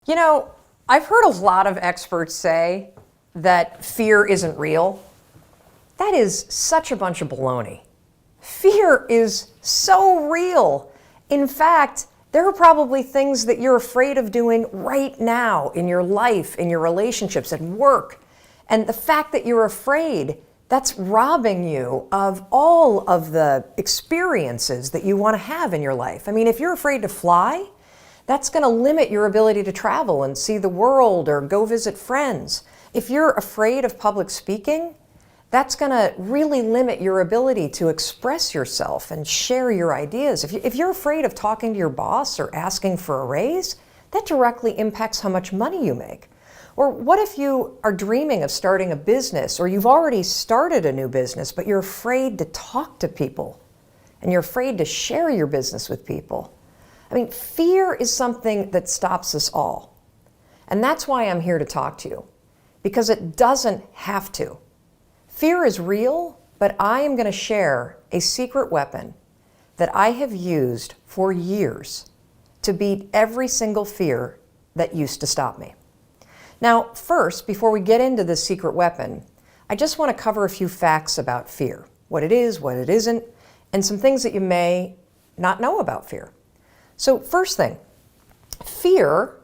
You know, I've heard a lot of experts say that fear isn't real. That is such a bunch of baloney. Fear is so real. In fact, there are probably things that you're afraid of doing right now in your life, in your relationships, at work. And the fact that you're afraid, that's robbing you of all of the experiences that you want to have in your life. I mean, if you're afraid to fly, that's going to limit your ability to travel and see the world or go visit friends. If you're afraid of public speaking, that's going to really limit your ability to express yourself and share your ideas. If you're afraid of talking to your boss or asking for a raise, that directly impacts how much money you make. Or what if you are dreaming of starting a business, or you've already started a new business, but you're afraid to talk to people and you're afraid to share your business with people? I mean, fear is something that stops us all. And that's why I'm here to talk to you, because it doesn't have to. Fear is real, but I am going to share a secret weapon that I have used for years to beat every single fear that used to stop me. Now, first, before we get into this secret weapon, I just want to cover a few facts about fear, what it is, what it isn't, and some things that you may not know about fear. So first thing, fear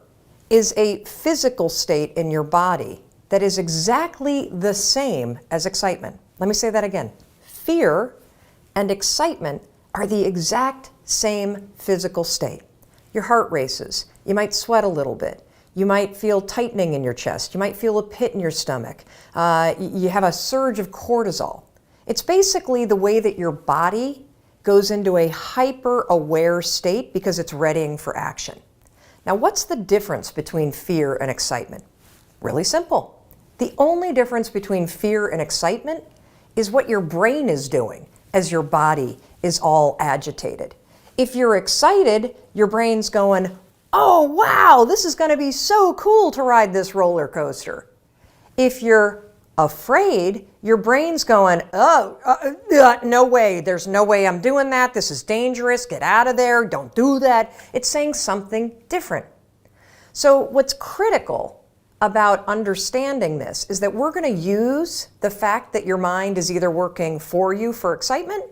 is a physical state in your body that is exactly the same as excitement. Let me say that again. Fear and excitement are the exact same physical state. Your heart races. You might sweat a little bit. You might feel tightening in your chest. You might feel a pit in your stomach. You have a surge of cortisol. It's basically the way that your body goes into a hyper-aware state because it's readying for action. Now, what's the difference between fear and excitement? Really simple. The only difference between fear and excitement is what your brain is doing as your body is all agitated. If you're excited, your brain's going, "Oh, wow, this is going to be so cool to ride this roller coaster." If you're afraid, your brain's going, no way, there's no way I'm doing that, this is dangerous, get out of there, don't do that. It's saying something different. So what's critical about understanding this is that we're going to use the fact that your mind is either working for you for excitement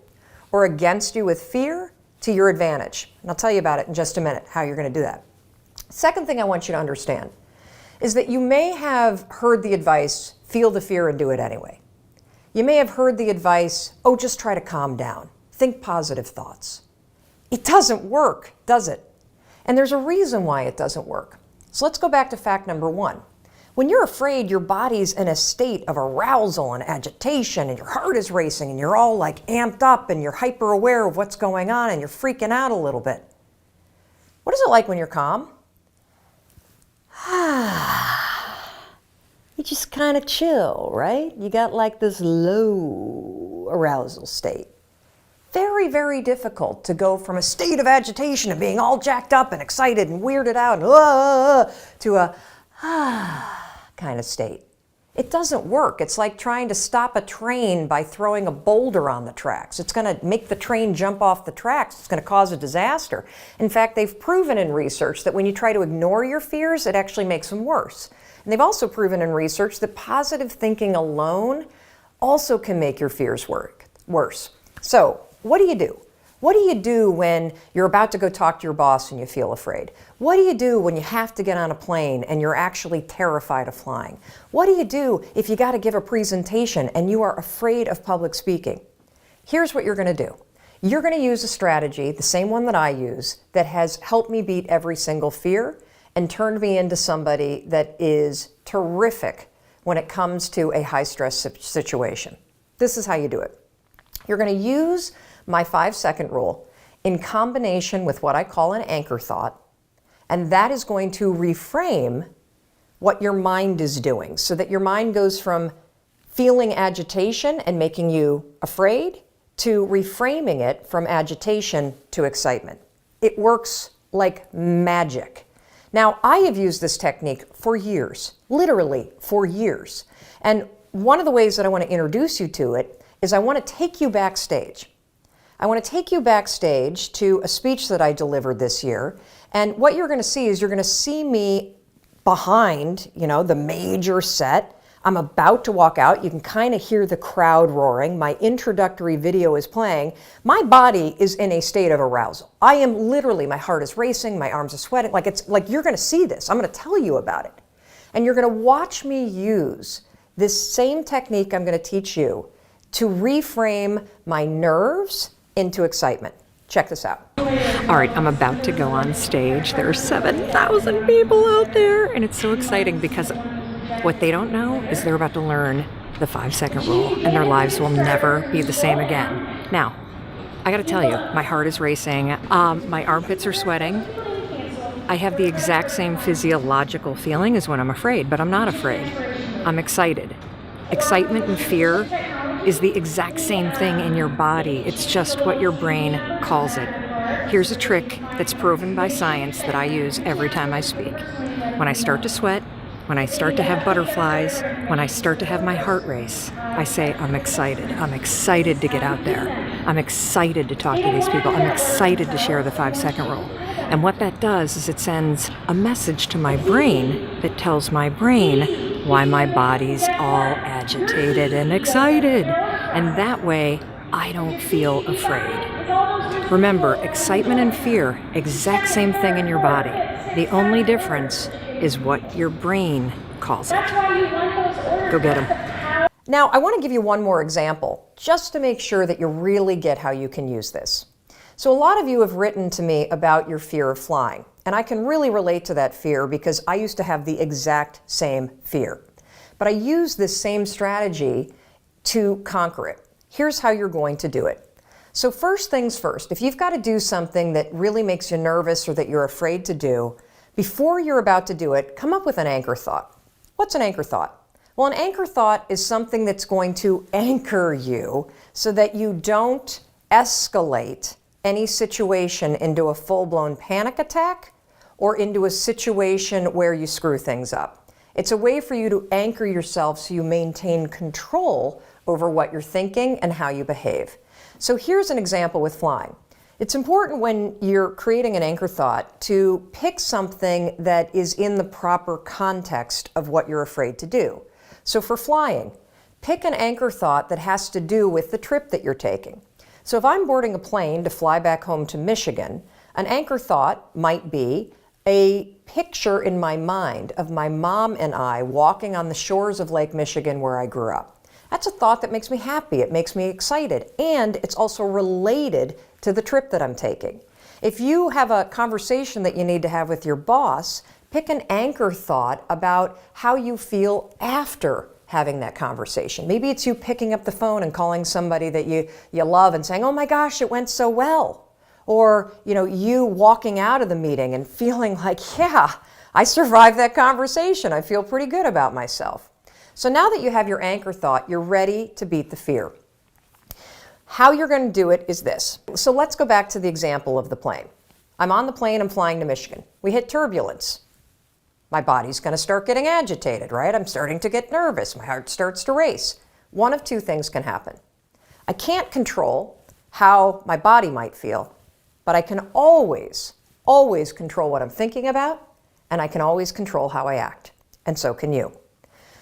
or against you with fear to your advantage. And I'll tell you about it in just a minute, how you're going to do that. Second thing I want you to understand is that you may have heard the advice, feel the fear and do it anyway. You may have heard the advice, oh, just try to calm down. Think positive thoughts. It doesn't work, does it? And there's a reason why it doesn't work. So let's go back to fact number one. When you're afraid, your body's in a state of arousal and agitation, and your heart is racing, and you're all like amped up, and you're hyper aware of what's going on, and you're freaking out a little bit. What is it like when you're calm? You just kind of chill, right? You got like this low arousal state. Very, very difficult to go from a state of agitation and being all jacked up and excited and weirded out to a kind of state. It doesn't work. It's like trying to stop a train by throwing a boulder on the tracks. It's going to make the train jump off the tracks. It's going to cause a disaster. In fact, they've proven in research that when you try to ignore your fears, it actually makes them worse. And they've also proven in research that positive thinking alone also can make your fears worse. So, what do you do? What do you do when you're about to go talk to your boss and you feel afraid? What do you do when you have to get on a plane and you're actually terrified of flying? What do you do if you got to give a presentation and you are afraid of public speaking? Here's what you're going to do. You're going to use a strategy, the same one that I use, that has helped me beat every single fear and turned me into somebody that is terrific when it comes to a high-stress situation. This is how you do it. You're going to use my 5-second rule in combination with what I call an anchor thought, and that is going to reframe what your mind is doing so that your mind goes from feeling agitation and making you afraid to reframing it from agitation to excitement. It works like magic. Now, I have used this technique for years, literally for years. And one of the ways that I want to introduce you to it is I want to take you backstage. I want to take you backstage to a speech that I delivered this year. And what you're going to see is you're going to see me behind, the major set. I'm about to walk out. You can kind of hear the crowd roaring. My introductory video is playing. My body is in a state of arousal. I am literally, my heart is racing, my arms are sweating. Like you're going to see this. I'm going to tell you about it. And you're going to watch me use this same technique I'm going to teach you to reframe my nerves into excitement. Check this out. All right, I'm about to go on stage. There are 7,000 people out there, and it's so exciting because what they don't know is they're about to learn the 5-second rule, and their lives will never be the same again. Now, I gotta tell you, my heart is racing, my armpits are sweating. I have the exact same physiological feeling as when I'm afraid, but I'm not afraid. I'm excited. Excitement and fear is the exact same thing in your body. It's just what your brain calls it. Here's a trick that's proven by science that I use every time I speak. When I start to sweat, when I start to have butterflies, when I start to have my heart race, I say, I'm excited. I'm excited to get out there. I'm excited to talk to these people. I'm excited to share the 5-second rule. And what that does is it sends a message to my brain that tells my brain why my body's all agitated and excited. And that way, I don't feel afraid. Remember, excitement and fear, exact same thing in your body. The only difference is what your brain calls it. Go get them. Now, I want to give you one more example, just to make sure that you really get how you can use this. So a lot of you have written to me about your fear of flying, and I can really relate to that fear because I used to have the exact same fear. But I use this same strategy to conquer it. Here's how you're going to do it. So first things first, if you've got to do something that really makes you nervous or that you're afraid to do, before you're about to do it, come up with an anchor thought. What's an anchor thought? Well, an anchor thought is something that's going to anchor you so that you don't escalate any situation into a full-blown panic attack or into a situation where you screw things up. It's a way for you to anchor yourself so you maintain control over what you're thinking and how you behave. So here's an example with flying. It's important when you're creating an anchor thought to pick something that is in the proper context of what you're afraid to do. So for flying, pick an anchor thought that has to do with the trip that you're taking. So if I'm boarding a plane to fly back home to Michigan, an anchor thought might be a picture in my mind of my mom and I walking on the shores of Lake Michigan where I grew up. That's a thought that makes me happy, it makes me excited, and it's also related to the trip that I'm taking. If you have a conversation that you need to have with your boss, pick an anchor thought about how you feel after having that conversation. Maybe it's you picking up the phone and calling somebody that you love and saying, oh my gosh, it went so well. Or you walking out of the meeting and feeling like, yeah, I survived that conversation. I feel pretty good about myself. So now that you have your anchor thought, you're ready to beat the fear. How you're going to do it is this. So let's go back to the example of the plane. I'm on the plane, I'm flying to Michigan. We hit turbulence. My body's going to start getting agitated, right? I'm starting to get nervous. My heart starts to race. One of two things can happen. I can't control how my body might feel, but I can always control what I'm thinking about, and I can always control how I act. And so can you.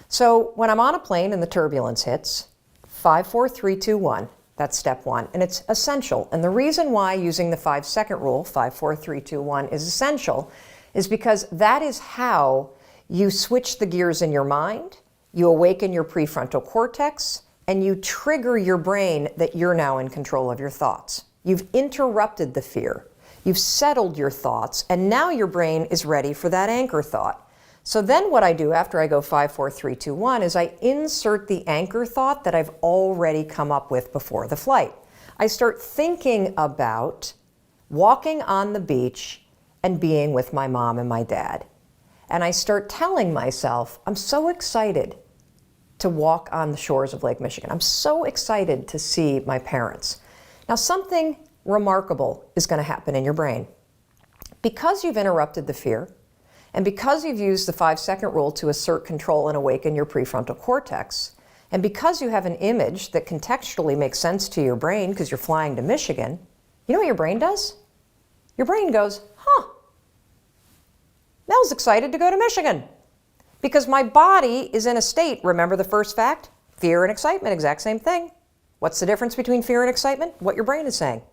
So when I'm on a plane and the turbulence hits, 5, 4, 3, 2, 1, that's step one. And it's essential. And the reason why using the 5-second rule, 5, 4, 3, 2, 1, is essential is because that is how you switch the gears in your mind, you awaken your prefrontal cortex, and you trigger your brain that you're now in control of your thoughts. You've interrupted the fear. You've settled your thoughts, and now your brain is ready for that anchor thought. So then what I do after I go 5, 4, 3, 2, 1 is I insert the anchor thought that I've already come up with before the flight. I start thinking about walking on the beach and being with my mom and my dad. And I start telling myself, I'm so excited to walk on the shores of Lake Michigan. I'm so excited to see my parents. Now something remarkable is going to happen in your brain. Because you've interrupted the fear, and because you've used the 5-second rule to assert control and awaken your prefrontal cortex, and because you have an image that contextually makes sense to your brain because you're flying to Michigan, you know what your brain does? Your brain goes, huh, Mel's excited to go to Michigan. Because my body is in a state, remember the first fact? Fear and excitement, exact same thing. What's the difference between fear and excitement? What your brain is saying.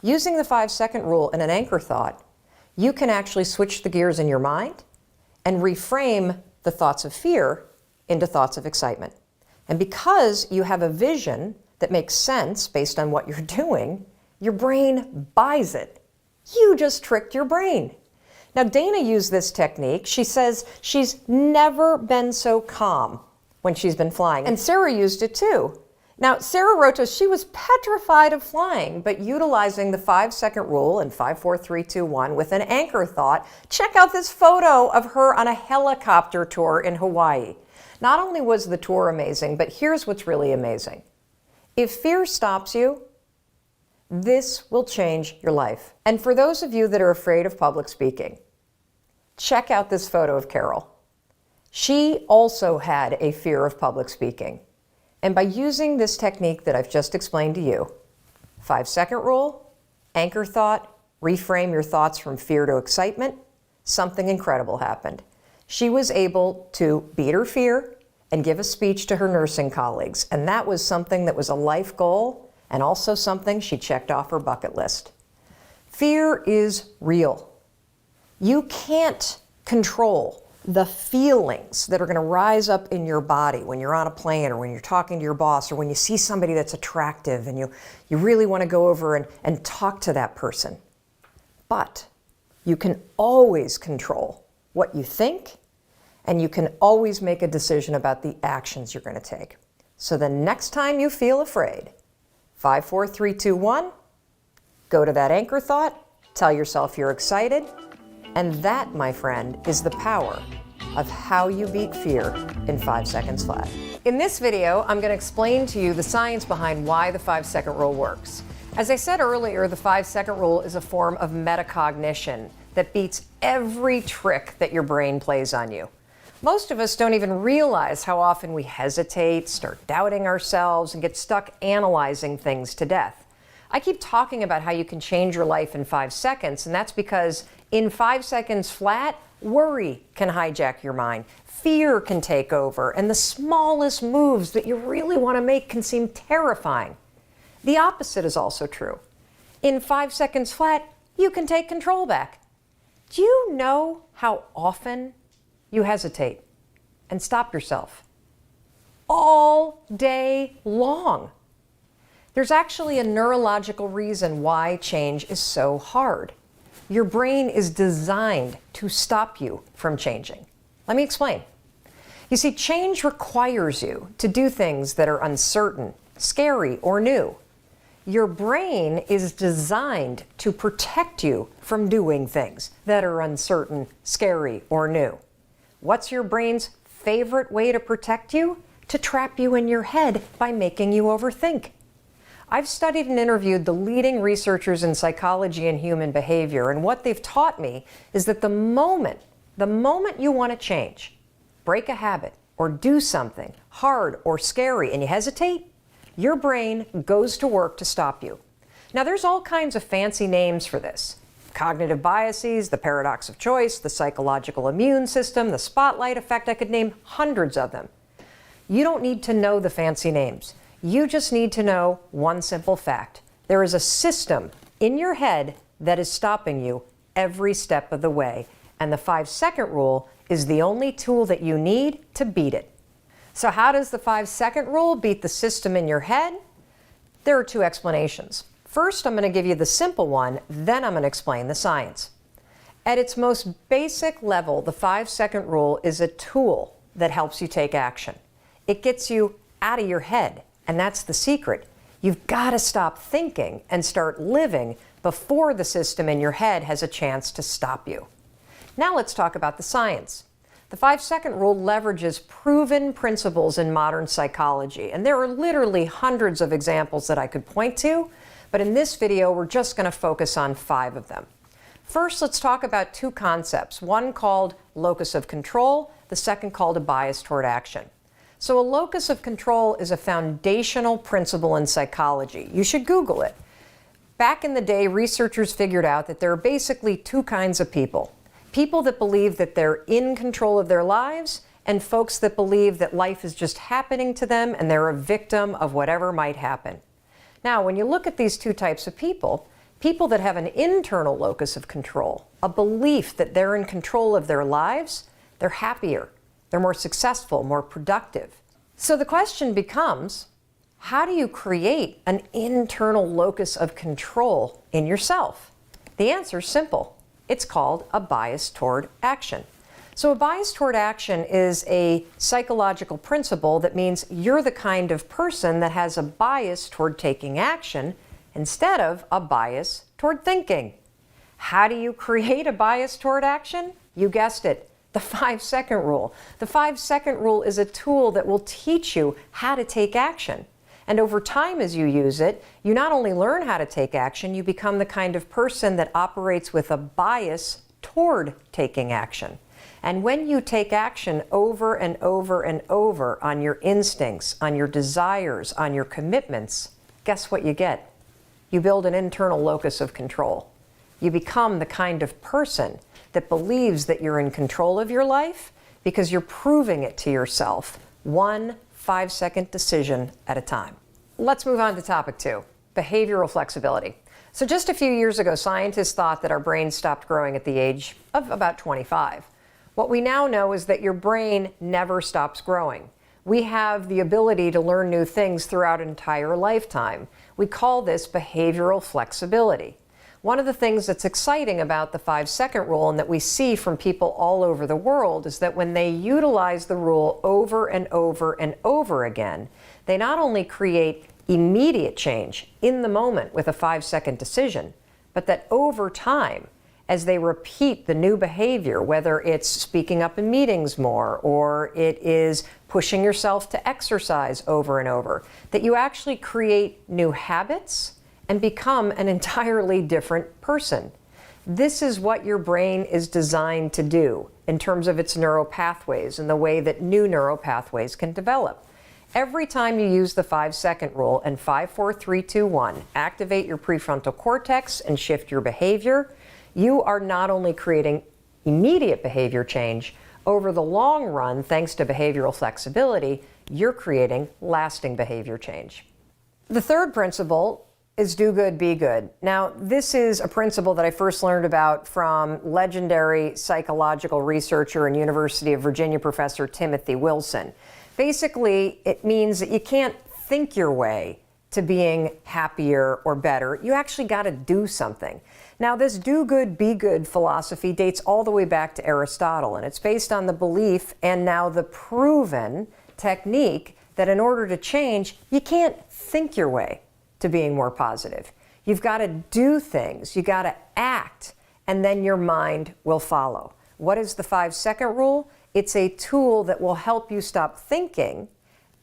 Using the 5-second rule and an anchor thought, you can actually switch the gears in your mind and reframe the thoughts of fear into thoughts of excitement. And because you have a vision that makes sense based on what you're doing, your brain buys it. You just tricked your brain. Now, Dana used this technique. She says she's never been so calm when she's been flying. And Sarah used it too. Now, Sarah wrote to us, she was petrified of flying, but utilizing the 5-second rule in 5, 4, 3, 2, 1 with an anchor thought, check out this photo of her on a helicopter tour in Hawaii. Not only was the tour amazing, but here's what's really amazing. If fear stops you, this will change your life. And for those of you that are afraid of public speaking, check out this photo of Carol. She also had a fear of public speaking. And by using this technique that I've just explained to you, 5-second rule, anchor thought, reframe your thoughts from fear to excitement, something incredible happened. She was able to beat her fear and give a speech to her nursing colleagues. And that was something that was a life goal and also something she checked off her bucket list. Fear is real. You can't control the feelings that are going to rise up in your body when you're on a plane or when you're talking to your boss or when you see somebody that's attractive and you really want to go over and talk to that person. But you can always control what you think, and you can always make a decision about the actions you're going to take. So the next time you feel afraid, 5, 4, 3, 2, 1, go to that anchor thought, tell yourself you're excited, and that, my friend, is the power of how you beat fear in 5 seconds flat. In this video, I'm going to explain to you the science behind why the 5-second rule works. As I said earlier, the 5-second rule is a form of metacognition that beats every trick that your brain plays on you. Most of us don't even realize how often we hesitate, start doubting ourselves, and get stuck analyzing things to death. I keep talking about how you can change your life in 5 seconds, and that's because in 5 seconds flat, worry can hijack your mind, fear can take over, and the smallest moves that you really want to make can seem terrifying. The opposite is also true. In 5 seconds flat, you can take control back. Do you know how often you hesitate and stop yourself? All day long. There's actually a neurological reason why change is so hard. Your brain is designed to stop you from changing. Let me explain. You see, change requires you to do things that are uncertain, scary, or new. Your brain is designed to protect you from doing things that are uncertain, scary, or new. What's your brain's favorite way to protect you? To trap you in your head by making you overthink. I've studied and interviewed the leading researchers in psychology and human behavior, and what they've taught me is that the moment you want to change, break a habit, or do something hard or scary, and you hesitate, your brain goes to work to stop you. Now, there's all kinds of fancy names for this. Cognitive biases, the paradox of choice, the psychological immune system, the spotlight effect. I could name hundreds of them. You don't need to know the fancy names. You just need to know one simple fact. There is a system in your head that is stopping you every step of the way, and the 5-second rule is the only tool that you need to beat it. So how does the 5-second rule beat the system in your head? There are two explanations. First, I'm going to give you the simple one, then I'm going to explain the science. At its most basic level, the 5-second rule is a tool that helps you take action. It gets you out of your head, and that's the secret. You've got to stop thinking and start living before the system in your head has a chance to stop you. Now let's talk about the science. The 5-second rule leverages proven principles in modern psychology, and there are literally hundreds of examples that I could point to, but in this video we're just going to focus on 5 of them. First, let's talk about 2 concepts, one called locus of control, the second called a bias toward action. So a locus of control is a foundational principle in psychology. You should Google it. Back in the day, researchers figured out that there are basically 2 kinds of people. People that believe that they're in control of their lives, and folks that believe that life is just happening to them and they're a victim of whatever might happen. Now, when you look at these two types of people, people that have an internal locus of control, a belief that they're in control of their lives, they're happier, they're more successful, more productive. So the question becomes, how do you create an internal locus of control in yourself? The answer is simple. It's called a bias toward action. So a bias toward action is a psychological principle that means you're the kind of person that has a bias toward taking action instead of a bias toward thinking. How do you create a bias toward action? You guessed it. The 5-second rule. The 5-second rule is a tool that will teach you how to take action. And over time, as you use it, you not only learn how to take action, you become the kind of person that operates with a bias toward taking action. And when you take action over and over and over on your instincts, on your desires, on your commitments, guess what you get? You build an internal locus of control. You become the kind of person that believes that you're in control of your life because you're proving it to yourself, one 5-second decision at a time. Let's move on to topic 2, behavioral flexibility. So just a few years ago, scientists thought that our brains stopped growing at the age of about 25. What we now know is that your brain never stops growing. We have the ability to learn new things throughout an entire lifetime. We call this behavioral flexibility. One of the things that's exciting about the 5-second rule and that we see from people all over the world is that when they utilize the rule over and over and over again, they not only create immediate change in the moment with a 5-second decision, but that over time, as they repeat the new behavior, whether it's speaking up in meetings more or it is pushing yourself to exercise over and over, that you actually create new habits and become an entirely different person. This is what your brain is designed to do in terms of its neural pathways and the way that new neural pathways can develop. Every time you use the 5-second rule and 5, 4, 3, 2, 1, activate your prefrontal cortex and shift your behavior, you are not only creating immediate behavior change, over the long run, thanks to behavioral flexibility, you're creating lasting behavior change. The third principle is do good, be good. Now, this is a principle that I first learned about from legendary psychological researcher and University of Virginia professor Timothy Wilson. Basically, it means that you can't think your way to being happier or better. You actually got to do something. Now, this do good, be good philosophy dates all the way back to Aristotle, and it's based on the belief and now the proven technique that in order to change, you can't think your way to being more positive. You've got to do things, you got to act, and then your mind will follow. What is the 5-second rule? It's a tool that will help you stop thinking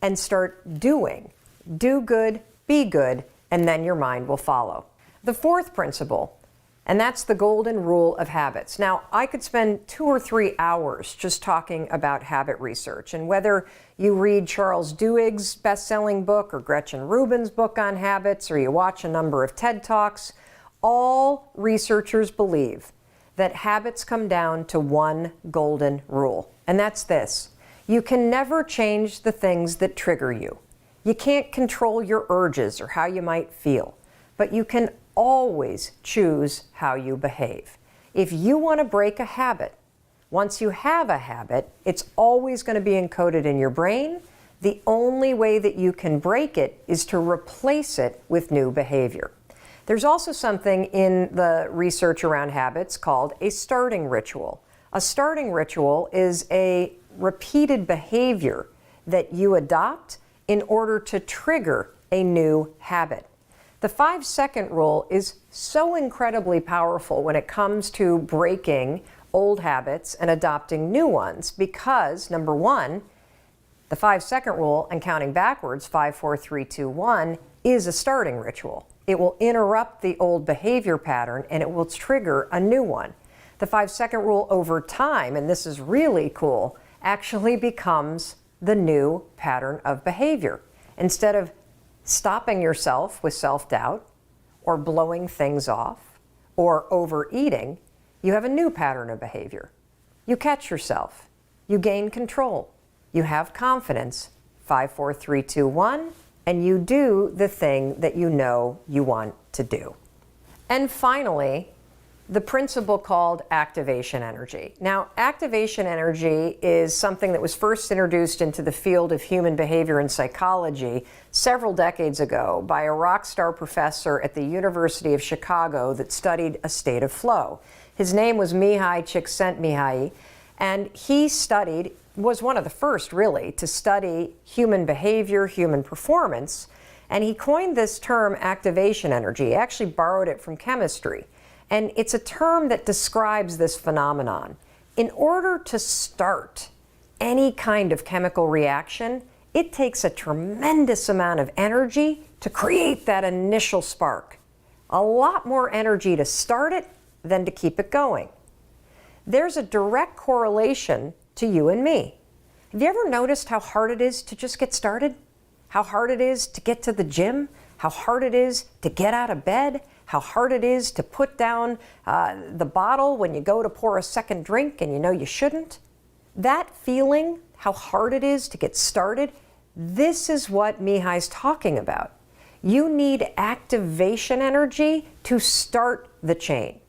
and start doing. Do good, be good, and then your mind will follow. The fourth principle, and that's the golden rule of habits. Now, I could spend 2 or 3 hours just talking about habit research, and whether you read Charles Duhigg's best-selling book or Gretchen Rubin's book on habits, or you watch a number of TED Talks, all researchers believe that habits come down to one golden rule, and that's this. You can never change the things that trigger you. You can't control your urges or how you might feel, but you can always choose how you behave. If you want to break a habit, once you have a habit, it's always going to be encoded in your brain. The only way that you can break it is to replace it with new behavior. There's also something in the research around habits called a starting ritual. A starting ritual is a repeated behavior that you adopt in order to trigger a new habit. The 5-second rule is so incredibly powerful when it comes to breaking old habits and adopting new ones because, number one, the 5-second rule and counting backwards, 5, 4, 3, 2, 1, is a starting ritual. It will interrupt the old behavior pattern and it will trigger a new one. The 5-second rule over time, and this is really cool, actually becomes the new pattern of behavior. Instead of stopping yourself with self-doubt or blowing things off or overeating, you have a new pattern of behavior. You catch yourself. you gain control. You have confidence. 5, 4, 3, 2, 1, and you do the thing that you know you want to do. And finally, the principle called activation energy. Now, activation energy is something that was first introduced into the field of human behavior and psychology several decades ago by a rock star professor at the University of Chicago that studied a state of flow. His name was Mihai Csikszentmihalyi, and he was one of the first really to study human behavior, human performance, and he coined this term activation energy. He actually borrowed it from chemistry. And it's a term that describes this phenomenon. In order to start any kind of chemical reaction, it takes a tremendous amount of energy to create that initial spark. A lot more energy to start it than to keep it going. There's a direct correlation to you and me. Have you ever noticed how hard it is to just get started? How hard it is to get to the gym? How hard it is to get out of bed? How hard it is to put down the bottle when you go to pour a second drink and you know you shouldn't? That feeling, how hard it is to get started, this is what Mihai's talking about. You need activation energy to start the chain,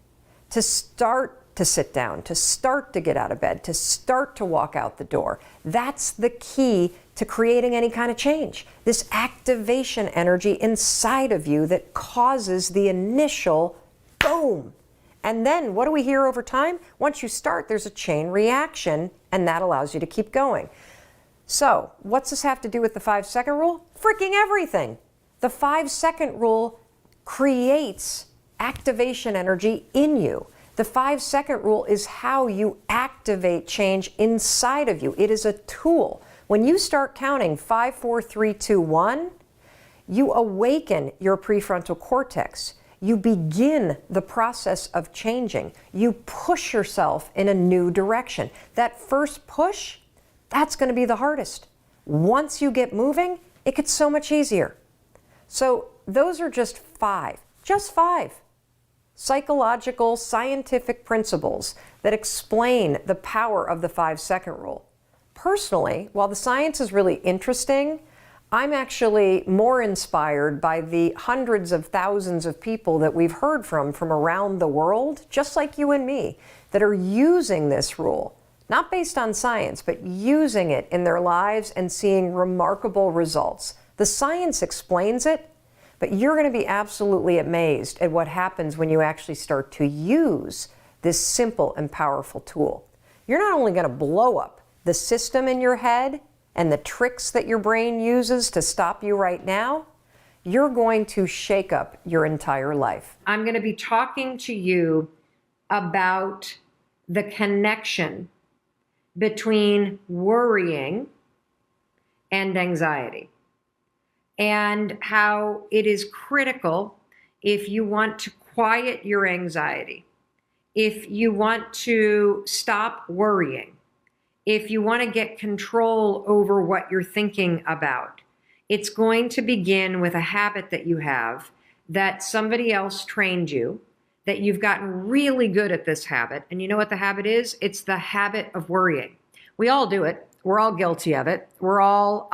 to start to sit down, to start to get out of bed, to start to walk out the door. That's the key to creating any kind of change. This activation energy inside of you that causes the initial boom. And then what do we hear over time? Once you start, there's a chain reaction, and that allows you to keep going. So what's this have to do with the 5-second rule? Freaking everything. The 5-second rule creates activation energy in you. The 5-second rule is how you activate change inside of you. It is a tool. When you start counting 5, 4, 3, 2, 1, you awaken your prefrontal cortex. You begin the process of changing. You push yourself in a new direction. That first push, that's going to be the hardest. Once you get moving, it gets so much easier. So those are just 5 psychological, scientific principles that explain the power of the 5-second rule. Personally, while the science is really interesting, I'm actually more inspired by the hundreds of thousands of people that we've heard from around the world, just like you and me, that are using this rule, not based on science, but using it in their lives and seeing remarkable results. The science explains it, but you're going to be absolutely amazed at what happens when you actually start to use this simple and powerful tool. You're not only going to blow up the system in your head and the tricks that your brain uses to stop you right now, you're going to shake up your entire life. I'm going to be talking to you about the connection between worrying and anxiety, and how it is critical if you want to quiet your anxiety, if you want to stop worrying, if you want to get control over what you're thinking about. It's going to begin with a habit that you have, that somebody else trained you, that you've gotten really good at this habit. And you know what the habit is? It's the habit of worrying. We all do it. We're all guilty of it. We're all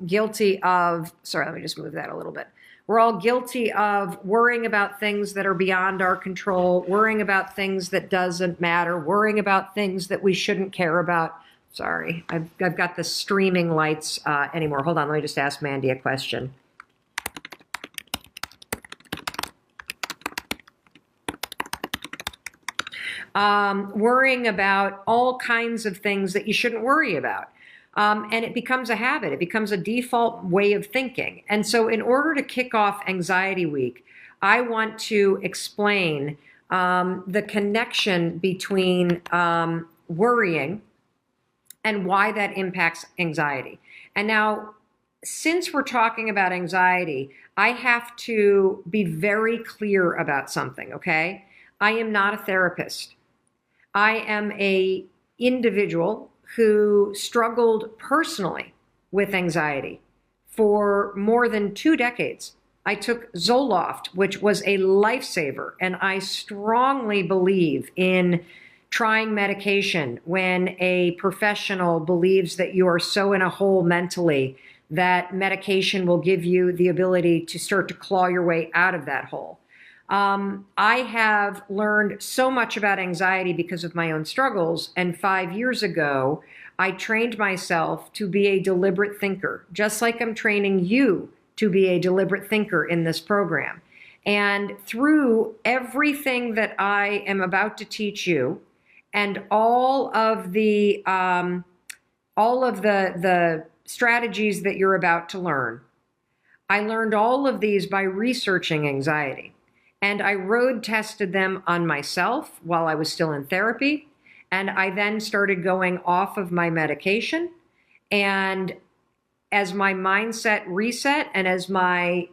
guilty of, sorry, let me just move that a little bit. We're all guilty of worrying about things that are beyond our control, worrying about things that doesn't matter, worrying about things that we shouldn't care about. Sorry, I've got the streaming lights anymore. Hold on, let me just ask Mandy a question. Worrying about all kinds of things that you shouldn't worry about. And it becomes a habit. It becomes a default way of thinking. And so in order to kick off Anxiety Week, I want to explain the connection between worrying and why that impacts anxiety. And now, since we're talking about anxiety, I have to be very clear about something, okay? I am not a therapist. I am an individual who struggled personally with anxiety for more than 2 decades. I took Zoloft, which was a lifesaver, and I strongly believe in trying medication when a professional believes that you are so in a hole mentally that medication will give you the ability to start to claw your way out of that hole. I have learned so much about anxiety because of my own struggles. And 5 years ago, I trained myself to be a deliberate thinker, just like I'm training you to be a deliberate thinker in this program. And through everything that I am about to teach you and all of the strategies that you're about to learn, I learned all of these by researching anxiety. And I road tested them on myself while I was still in therapy. And I then started going off of my medication. And as my mindset reset and as my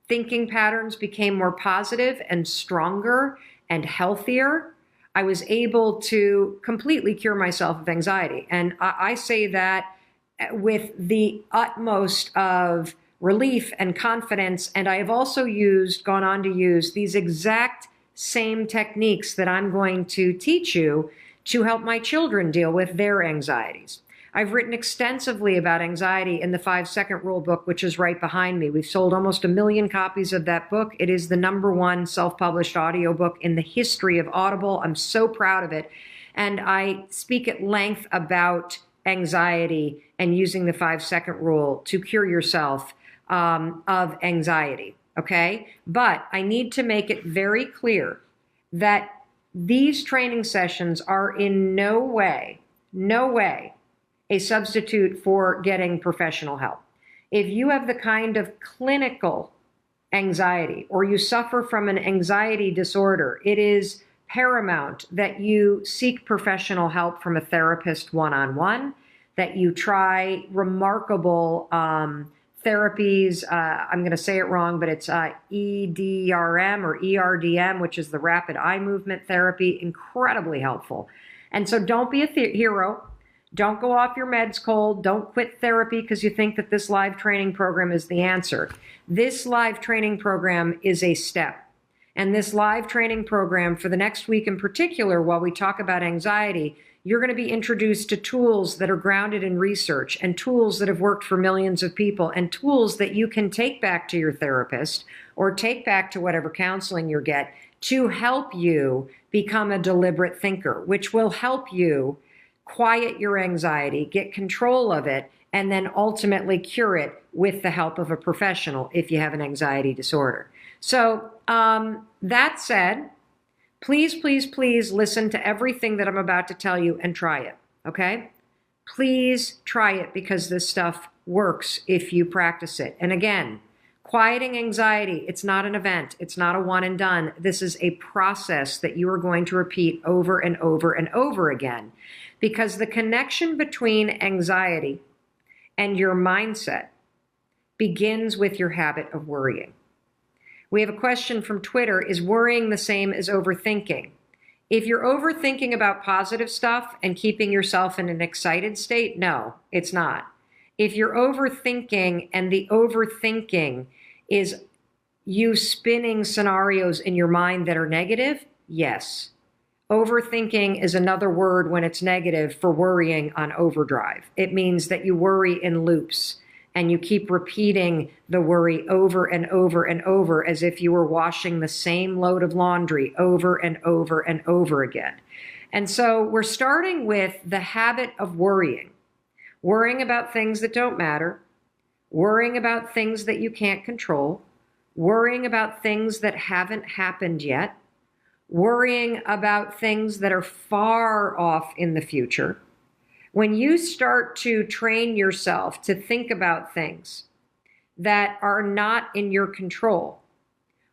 thinking patterns became more positive and stronger and healthier, I was able to completely cure myself of anxiety. And I say that with the utmost of relief and confidence. And I have also gone on to use these exact same techniques that I'm going to teach you to help my children deal with their anxieties. I've written extensively about anxiety in the 5-Second Rule book, which is right behind me. We've sold almost 1 million copies of that book. It is the #1 self-published audiobook in the history of Audible. I'm so proud of it. And I speak at length about anxiety and using the 5-Second Rule to cure yourself of anxiety, okay? But I need to make it very clear that these training sessions are in no way a substitute for getting professional help. If you have the kind of clinical anxiety or you suffer from an anxiety disorder, it is paramount that you seek professional help from a therapist one-on-one, that you try remarkable therapies. I'm going to say it wrong, but it's EDRM or ERDM, which is the rapid eye movement therapy. Incredibly helpful. And so don't be a hero. Don't go off your meds cold. Don't quit therapy because you think that this live training program is the answer. This live training program is a step. And this live training program for the next week in particular, while we talk about anxiety, you're going to be introduced to tools that are grounded in research and tools that have worked for millions of people and tools that you can take back to your therapist or take back to whatever counseling you get to help you become a deliberate thinker, which will help you quiet your anxiety, get control of it, and then ultimately cure it with the help of a professional if you have an anxiety disorder. So that said, please, please, please listen to everything that I'm about to tell you and try it, okay? Please try it because this stuff works if you practice it. And again, quieting anxiety, it's not an event. It's not a one and done. This is a process that you are going to repeat over and over and over again because the connection between anxiety and your mindset begins with your habit of worrying. We have a question from Twitter. Is worrying the same as overthinking? If you're overthinking about positive stuff and keeping yourself in an excited state, no, it's not. If you're overthinking and the overthinking is you spinning scenarios in your mind that are negative, yes. Overthinking is another word when it's negative for worrying on overdrive. It means that you worry in loops. And you keep repeating the worry over and over and over as if you were washing the same load of laundry over and over and over again. And so we're starting with the habit of worrying about things that don't matter, worrying about things that you can't control, worrying about things that haven't happened yet, worrying about things that are far off in the future. When you start to train yourself to think about things that are not in your control,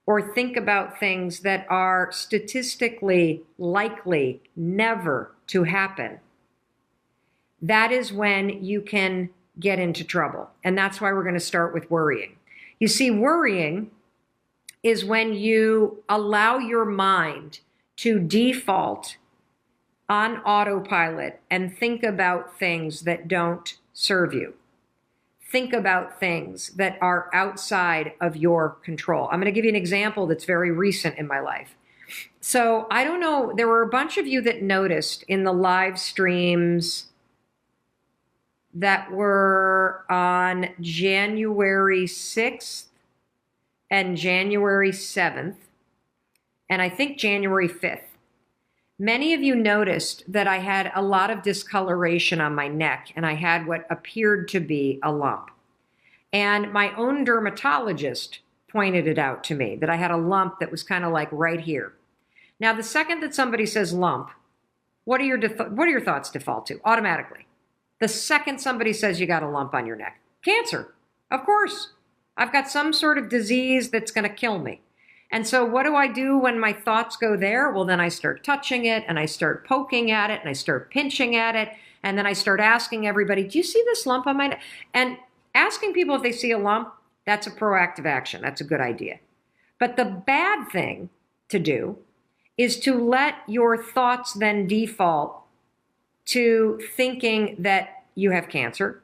or think about things that are statistically likely never to happen, that is when you can get into trouble. And that's why we're going to start with worrying. You see, worrying is when you allow your mind to default on autopilot and think about things that don't serve you. Think about things that are outside of your control. I'm going to give you an example that's very recent in my life. So I don't know, there were a bunch of you that noticed in the live streams that were on January 6th and January 7th, and I think January 5th. Many of you noticed that I had a lot of discoloration on my neck, and I had what appeared to be a lump. And my own dermatologist pointed it out to me, that I had a lump that was kind of like right here. Now, the second that somebody says lump, what are your thoughts default to automatically? The second somebody says you got a lump on your neck, cancer, of course. I've got some sort of disease that's going to kill me. And so what do I do when my thoughts go there? Well, then I start touching it, and I start poking at it, and I start pinching at it, and then I start asking everybody, do you see this lump on my neck? And asking people if they see a lump, that's a proactive action. That's a good idea. But the bad thing to do is to let your thoughts then default to thinking that you have cancer,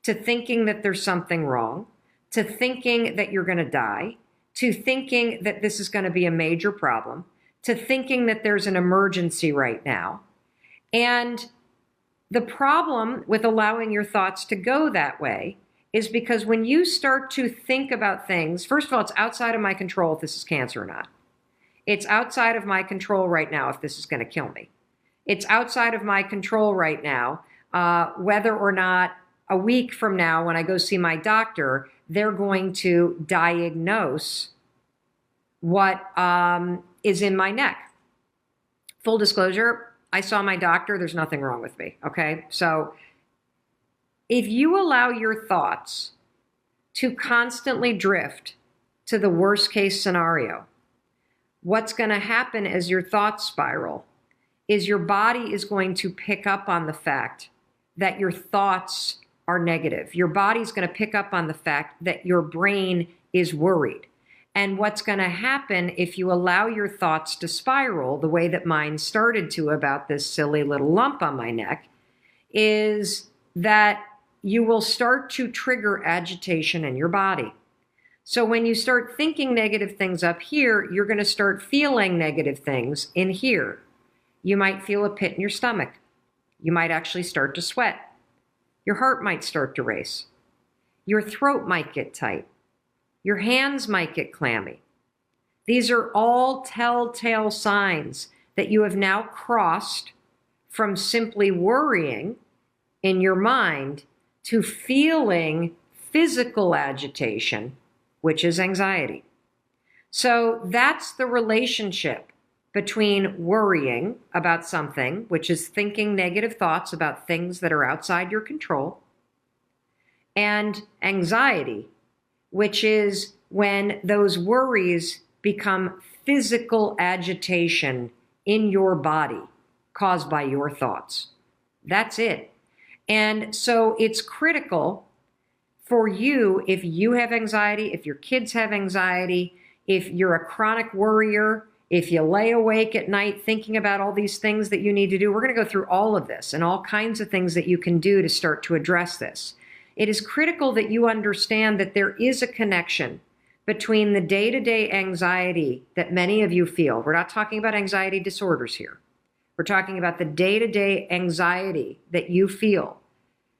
to thinking that there's something wrong, to thinking that you're going to die, to thinking that this is going to be a major problem, to thinking that there's an emergency right now. And the problem with allowing your thoughts to go that way is because when you start to think about things, first of all, it's outside of my control if this is cancer or not. It's outside of my control right now if this is going to kill me. It's outside of my control right now whether or not a week from now when I go see my doctor, they're going to diagnose what is in my neck. Full disclosure, I saw my doctor. There's nothing wrong with me, okay? So if you allow your thoughts to constantly drift to the worst case scenario, what's going to happen as your thoughts spiral is your body is going to pick up on the fact that your thoughts are negative. Your body's going to pick up on the fact that your brain is worried. And what's going to happen if you allow your thoughts to spiral the way that mine started to about this silly little lump on my neck is that you will start to trigger agitation in your body. So when you start thinking negative things up here, you're going to start feeling negative things in here. You might feel a pit in your stomach. You might actually start to sweat. Your heart might start to race. Your throat might get tight. Your hands might get clammy. These are all telltale signs that you have now crossed from simply worrying in your mind to feeling physical agitation, which is anxiety. So that's the relationship between worrying about something, which is thinking negative thoughts about things that are outside your control, and anxiety, which is when those worries become physical agitation in your body caused by your thoughts. That's it. And so it's critical for you, if you have anxiety, if your kids have anxiety, if you're a chronic worrier, if you lay awake at night thinking about all these things that you need to do, we're going to go through all of this and all kinds of things that you can do to start to address this. It is critical that you understand that there is a connection between the day-to-day anxiety that many of you feel. We're not talking about anxiety disorders here. We're talking about the day-to-day anxiety that you feel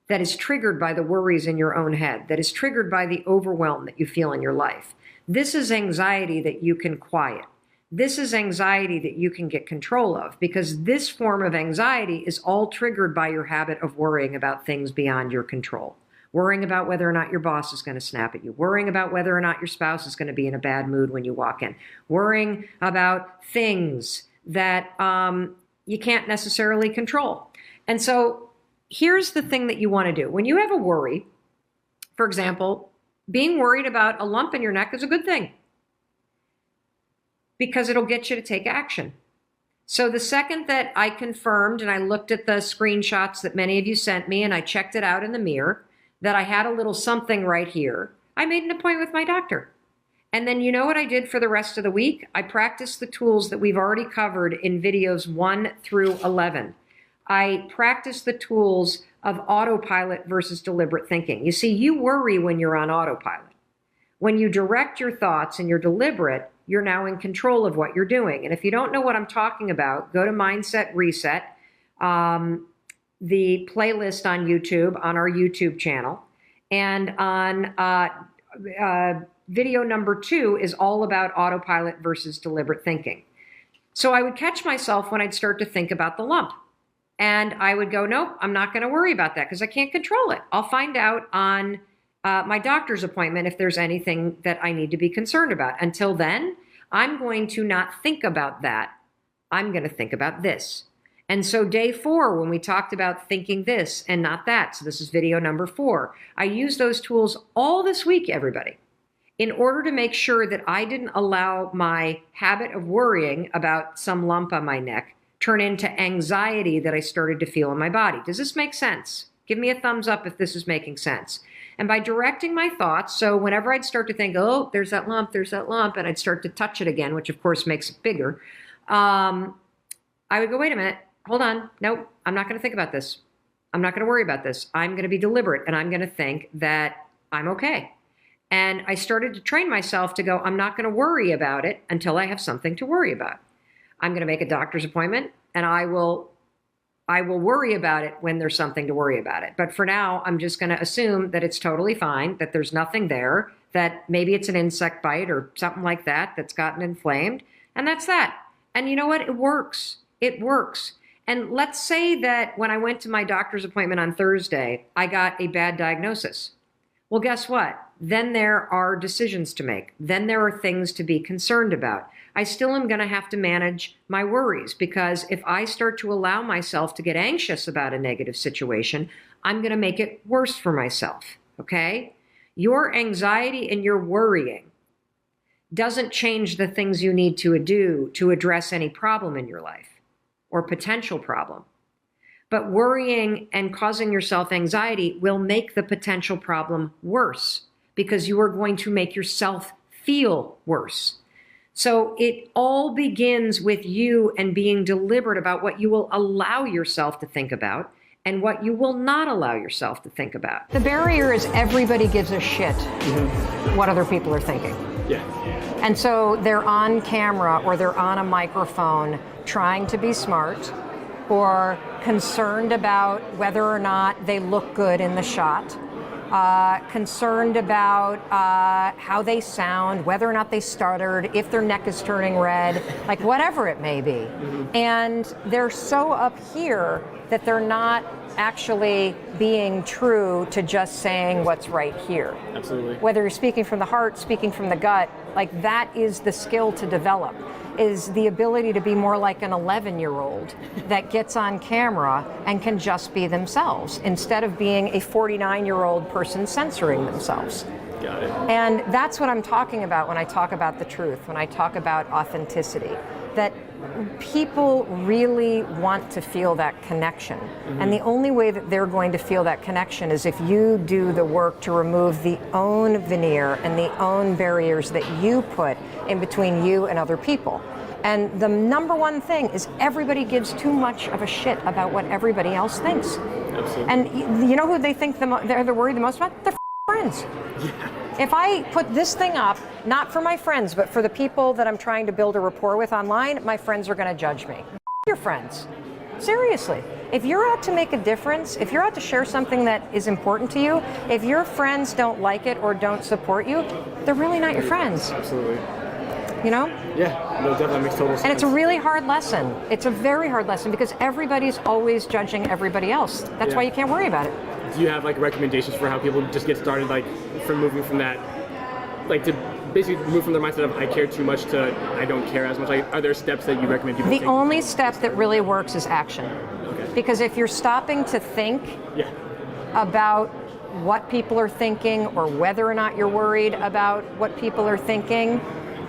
that is triggered by the worries in your own head, that is triggered by the overwhelm that you feel in your life. This is anxiety that you can quiet. This is anxiety that you can get control of, because this form of anxiety is all triggered by your habit of worrying about things beyond your control. Worrying about whether or not your boss is going to snap at you. Worrying about whether or not your spouse is going to be in a bad mood when you walk in. Worrying about things that you can't necessarily control. And so here's the thing that you want to do. When you have a worry, for example, being worried about a lump in your neck is a good thing, because it'll get you to take action. So the second that I confirmed and I looked at the screenshots that many of you sent me and I checked it out in the mirror, that I had a little something right here, I made an appointment with my doctor. And then you know what I did for the rest of the week? I practiced the tools that we've already covered in videos 1 through 11. I practiced the tools of autopilot versus deliberate thinking. You see, you worry when you're on autopilot. When you direct your thoughts and you're deliberate, you're now in control of what you're doing. And if you don't know what I'm talking about, go to Mindset Reset, the playlist on YouTube, on our YouTube channel. And on video number 2 is all about autopilot versus deliberate thinking. So I would catch myself when I'd start to think about the lump. And I would go, nope, I'm not going to worry about that because I can't control it. I'll find out on my doctor's appointment if there's anything that I need to be concerned about. Until then, I'm going to not think about that. I'm going to think about this. And so day 4, when we talked about thinking this and not that, so this is video number 4, I used those tools all this week, everybody, in order to make sure that I didn't allow my habit of worrying about some lump on my neck turn into anxiety that I started to feel in my body. Does this make sense? Give me a thumbs up if this is making sense. And by directing my thoughts, so whenever I'd start to think, oh, there's that lump, and I'd start to touch it again, which of course makes it bigger, I would go, wait a minute, hold on, nope, I'm not going to think about this. I'm not going to worry about this. I'm going to be deliberate, and I'm going to think that I'm okay. And I started to train myself to go, I'm not going to worry about it until I have something to worry about. I'm going to make a doctor's appointment, and I will worry about it when there's something to worry about it. But for now, I'm just going to assume that it's totally fine, that there's nothing there, that maybe it's an insect bite or something like that that's gotten inflamed, and that's that. And you know what? It works. It works. And let's say that when I went to my doctor's appointment on Thursday, I got a bad diagnosis. Well, guess what? Then there are decisions to make. Then there are things to be concerned about. I still am going to have to manage my worries, because if I start to allow myself to get anxious about a negative situation, I'm going to make it worse for myself, okay? Your anxiety and your worrying doesn't change the things you need to do to address any problem in your life or potential problem. But worrying and causing yourself anxiety will make the potential problem worse, because you are going to make yourself feel worse. So it all begins with you and being deliberate about what you will allow yourself to think about and what you will not allow yourself to think about. The barrier is everybody gives a shit what other people are thinking. Yeah. And so they're on camera or they're on a microphone trying to be smart or concerned about whether or not they look good in the shot. Concerned about how they sound, whether or not they stuttered, if their neck is turning red, like whatever it may be. And they're so up here that they're not actually being true to just saying what's right here. Absolutely. Whether you're speaking from the heart, speaking from the gut, like that is the skill to develop, is the ability to be more like an 11-year-old that gets on camera and can just be themselves instead of being a 49-year-old person censoring themselves. Got it. And that's what I'm talking about when I talk about the truth, when I talk about authenticity, that people really want to feel that connection. And the only way that they're going to feel that connection is if you do the work to remove the own veneer and the own barriers that you put in between you and other people. And the number one thing is everybody gives too much of a shit about what everybody else thinks. Absolutely. And you know who they think they're worried the most about? Their friends. Yeah. If I put this thing up, not for my friends, but for the people that I'm trying to build a rapport with online, my friends are going to judge me. Your friends. Seriously. If you're out to make a difference, if you're out to share something that is important to you, if your friends don't like it or don't support you, they're really not your friends. Absolutely. You know? Yeah, no, definitely makes total sense. And it's a really hard lesson. It's a very hard lesson because everybody's always judging everybody else. That's why you can't worry about it. Do you have like recommendations for how people just get started, like from moving from that, like to basically move from their mindset of I care too much to I don't care as much? Like, are there steps that you recommend people take? The only step that really works is action. Okay. Because if you're stopping to think about what people are thinking or whether or not you're worried about what people are thinking,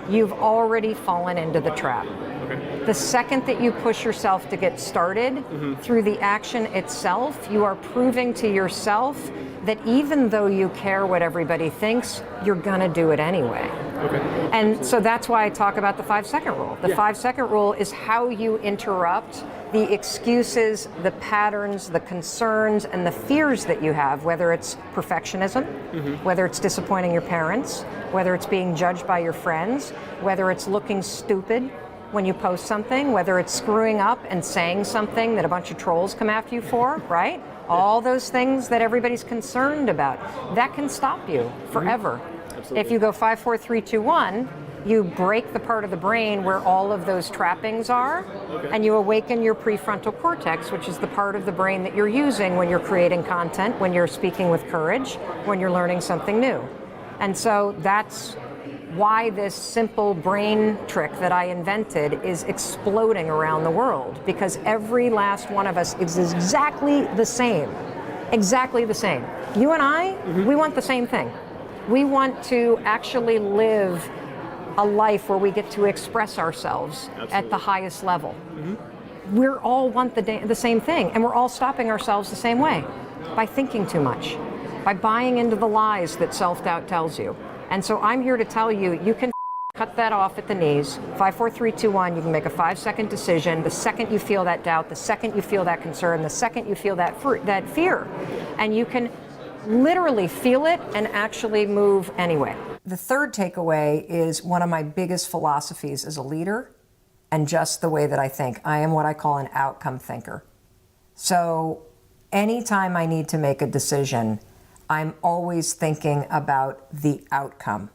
you've already fallen into the trap. Okay. The second that you push yourself to get started through the action itself, you are proving to yourself that even though you care what everybody thinks, you're gonna do it anyway. Okay. And so that's why I talk about the 5-second rule. The 5-second rule is how you interrupt the excuses, the patterns, the concerns, and the fears that you have, whether it's perfectionism, whether it's disappointing your parents, whether it's being judged by your friends, whether it's looking stupid when you post something, whether it's screwing up and saying something that a bunch of trolls come after you for, right? All those things that everybody's concerned about. That can stop you forever. Absolutely. If you go 5, 4, 3, 2, 1, you break the part of the brain where all of those trappings are, and you awaken your prefrontal cortex, which is the part of the brain that you're using when you're creating content, when you're speaking with courage, when you're learning something new. And so that's why this simple brain trick that I invented is exploding around the world, because every last one of us is exactly the same. Exactly the same. You and I, we want the same thing. We want to actually live a life where we get to express ourselves at the highest level. We all want the same thing, and we're all stopping ourselves the same way, by thinking too much, by buying into the lies that self-doubt tells you. And so I'm here to tell you, you can cut that off at the knees. 5, 4, 3, 2, 1, you can make a 5-second decision. The second you feel that doubt, the second you feel that concern, the second you feel that fear, and you can literally feel it and actually move anyway. The third takeaway is one of my biggest philosophies as a leader, and just the way that I think. I am what I call an outcome thinker. So anytime I need to make a decision, I'm always thinking about the outcome.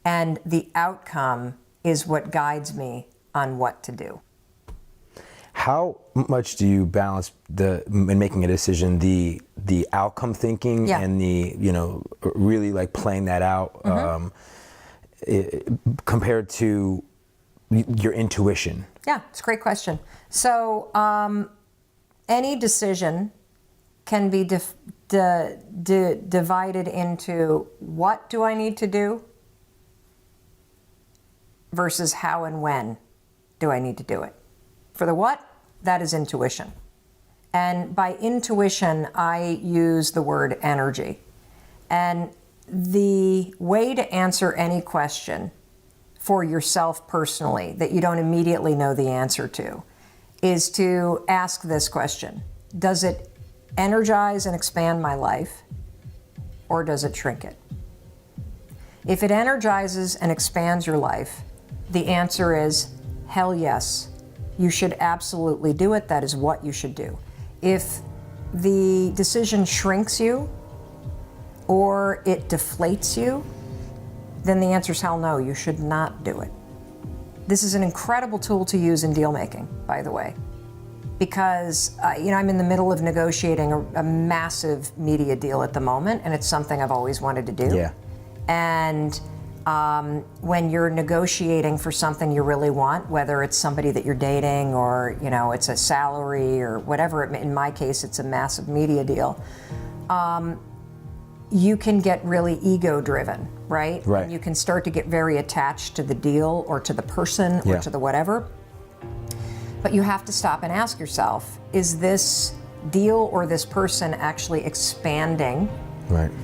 And the outcome is what guides me on what to do. How much do you balance in making a decision, the outcome thinking and the, really like playing that out compared to your intuition? Yeah, it's a great question. So any decision can be divided into what do I need to do versus how and when do I need to do it. For the what, that is intuition. And by intuition, I use the word energy. And the way to answer any question for yourself personally that you don't immediately know the answer to is to ask this question. Does it energize and expand my life, or does it shrink it? If it energizes and expands your life, the answer is hell yes. You should absolutely do it. That is what you should do. If the decision shrinks you or it deflates you, then the answer is hell no, you should not do it. This is an incredible tool to use in deal making, by the way, because I'm in the middle of negotiating a massive media deal at the moment, and it's something I've always wanted to do. Yeah. And when you're negotiating for something you really want, whether it's somebody that you're dating or it's a salary or whatever, in my case it's a massive media deal, you can get really ego driven, right? Right. And you can start to get very attached to the deal or to the person or to the whatever. But you have to stop and ask yourself, is this deal or this person actually expanding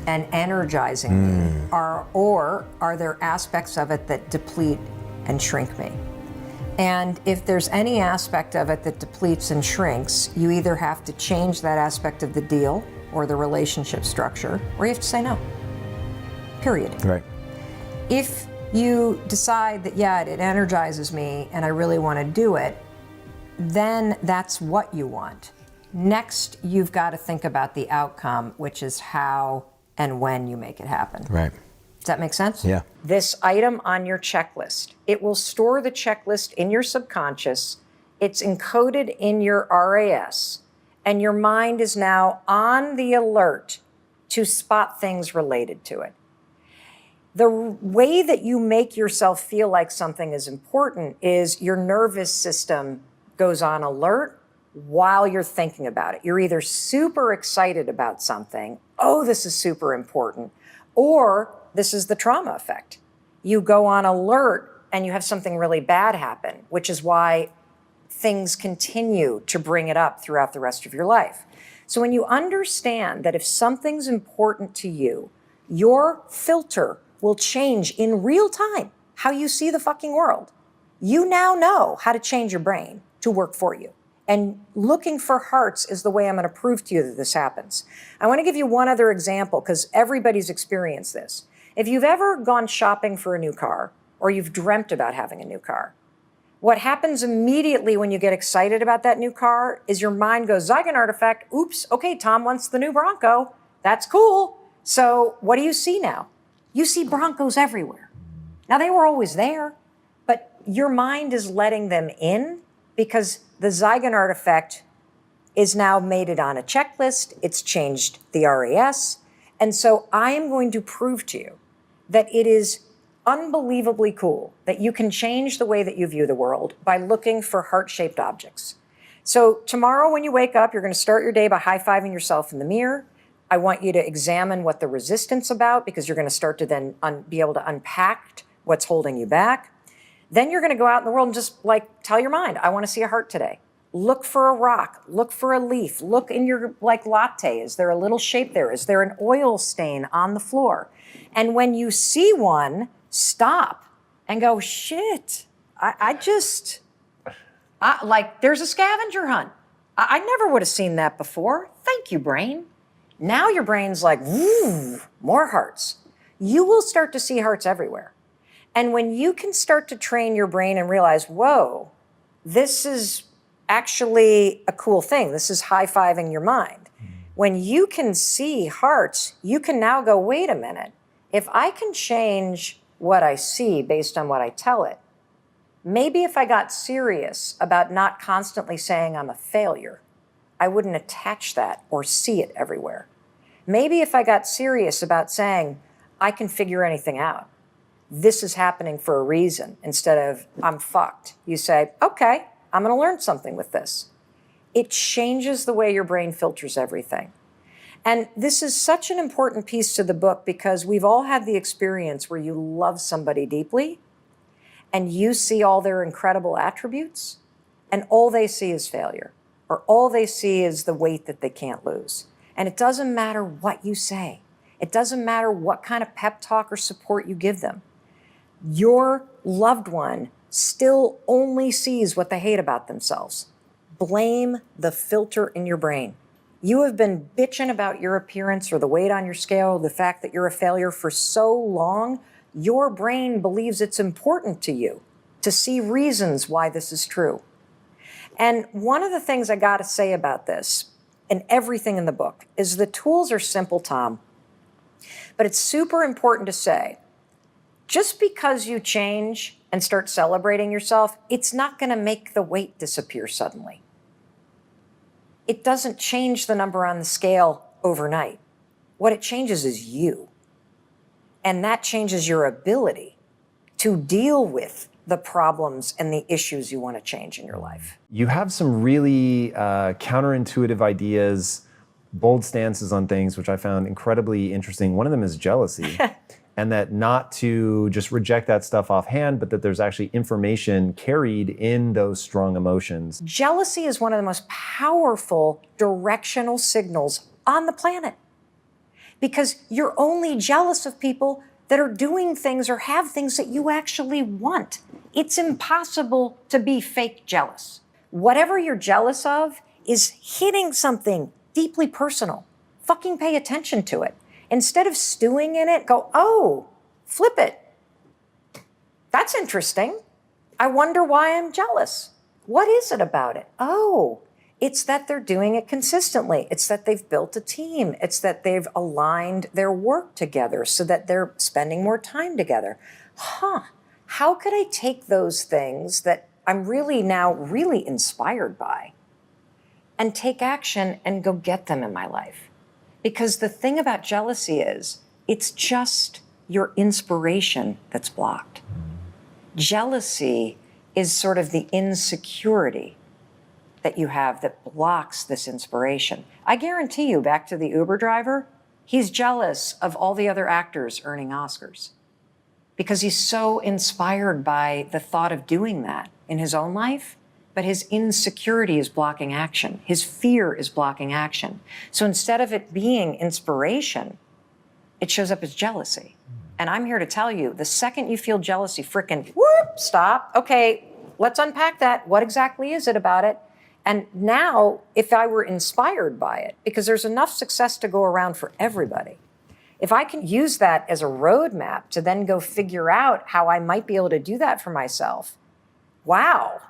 and energizing me? Or are there aspects of it that deplete and shrink me? And if there's any aspect of it that depletes and shrinks, you either have to change that aspect of the deal or the relationship structure, or you have to say no. Period. Right. If you decide that, it energizes me and I really want to do it, then that's what you want. Next, you've got to think about the outcome, which is how and when you make it happen. Right. Does that make sense? Yeah. This item on your checklist, it will store the checklist in your subconscious. It's encoded in your RAS, and your mind is now on the alert to spot things related to it. The way that you make yourself feel like something is important is your nervous system goes on alert while you're thinking about it. You're either super excited about something, oh, this is super important, or this is the trauma effect. You go on alert and you have something really bad happen, which is why things continue to bring it up throughout the rest of your life. So when you understand that if something's important to you, your filter will change in real time how you see the fucking world. You now know how to change your brain to work for you. And looking for hearts is the way I'm going to prove to you that this happens. I want to give you one other example because everybody's experienced this. If you've ever gone shopping for a new car or you've dreamt about having a new car, what happens immediately when you get excited about that new car is your mind goes, Zygon effect. Oops, okay, Tom wants the new Bronco. That's cool. So what do you see now? You see Broncos everywhere. Now, they were always there, but your mind is letting them in because the Zygon effect is now made it on a checklist. It's changed the RAS. And so I am going to prove to you that it is unbelievably cool that you can change the way that you view the world by looking for heart-shaped objects. So tomorrow when you wake up, you're going to start your day by high-fiving yourself in the mirror. I want you to examine what the resistance about, because you're going to start to then be able to unpack what's holding you back. Then you're going to go out in the world and just tell your mind, I want to see a heart today. Look for a rock, look for a leaf, look in your latte. Is there a little shape there? Is there an oil stain on the floor? And when you see one, stop and go, shit, there's a scavenger hunt. I never would have seen that before. Thank you, brain. Now your brain's like, woo, more hearts. You will start to see hearts everywhere. And when you can start to train your brain and realize, whoa, this is actually a cool thing. This is high-fiving your mind. When you can see hearts, you can now go, wait a minute. If I can change what I see based on what I tell it, maybe if I got serious about not constantly saying I'm a failure, I wouldn't attach that or see it everywhere. Maybe if I got serious about saying I can figure anything out, this is happening for a reason, instead of I'm fucked. You say, okay, I'm going to learn something with this. It changes the way your brain filters everything. And this is such an important piece to the book because we've all had the experience where you love somebody deeply and you see all their incredible attributes and all they see is failure, or all they see is the weight that they can't lose. And it doesn't matter what you say. It doesn't matter what kind of pep talk or support you give them. Your loved one still only sees what they hate about themselves. Blame the filter in your brain. You have been bitching about your appearance or the weight on your scale, the fact that you're a failure for so long, your brain believes it's important to you to see reasons why this is true. And one of the things I got to say about this, and everything in the book, is the tools are simple, Tom. But it's super important to say, just because you change and start celebrating yourself, it's not going to make the weight disappear suddenly. It doesn't change the number on the scale overnight. What it changes is you. And that changes your ability to deal with the problems and the issues you want to change in your life. You have some really counterintuitive ideas, bold stances on things, which I found incredibly interesting. One of them is jealousy. And that not to just reject that stuff offhand, but that there's actually information carried in those strong emotions. Jealousy is one of the most powerful directional signals on the planet. Because you're only jealous of people that are doing things or have things that you actually want. It's impossible to be fake jealous. Whatever you're jealous of is hitting something deeply personal. Fucking pay attention to it. Instead of stewing in it, go, oh, flip it. That's interesting. I wonder why I'm jealous. What is it about it? Oh, it's that they're doing it consistently. It's that they've built a team. It's that they've aligned their work together so that they're spending more time together. How could I take those things that I'm really now really inspired by and take action and go get them in my life? Because the thing about jealousy is, it's just your inspiration that's blocked. Jealousy is sort of the insecurity that you have that blocks this inspiration. I guarantee you, back to the Uber driver, he's jealous of all the other actors earning Oscars because he's so inspired by the thought of doing that in his own life. But his insecurity is blocking action. His fear is blocking action. So instead of it being inspiration, it shows up as jealousy. And I'm here to tell you, the second you feel jealousy, frickin' whoop, stop. Okay, let's unpack that. What exactly is it about it? And now, if I were inspired by it, because there's enough success to go around for everybody, if I can use that as a roadmap to then go figure out how I might be able to do that for myself, wow,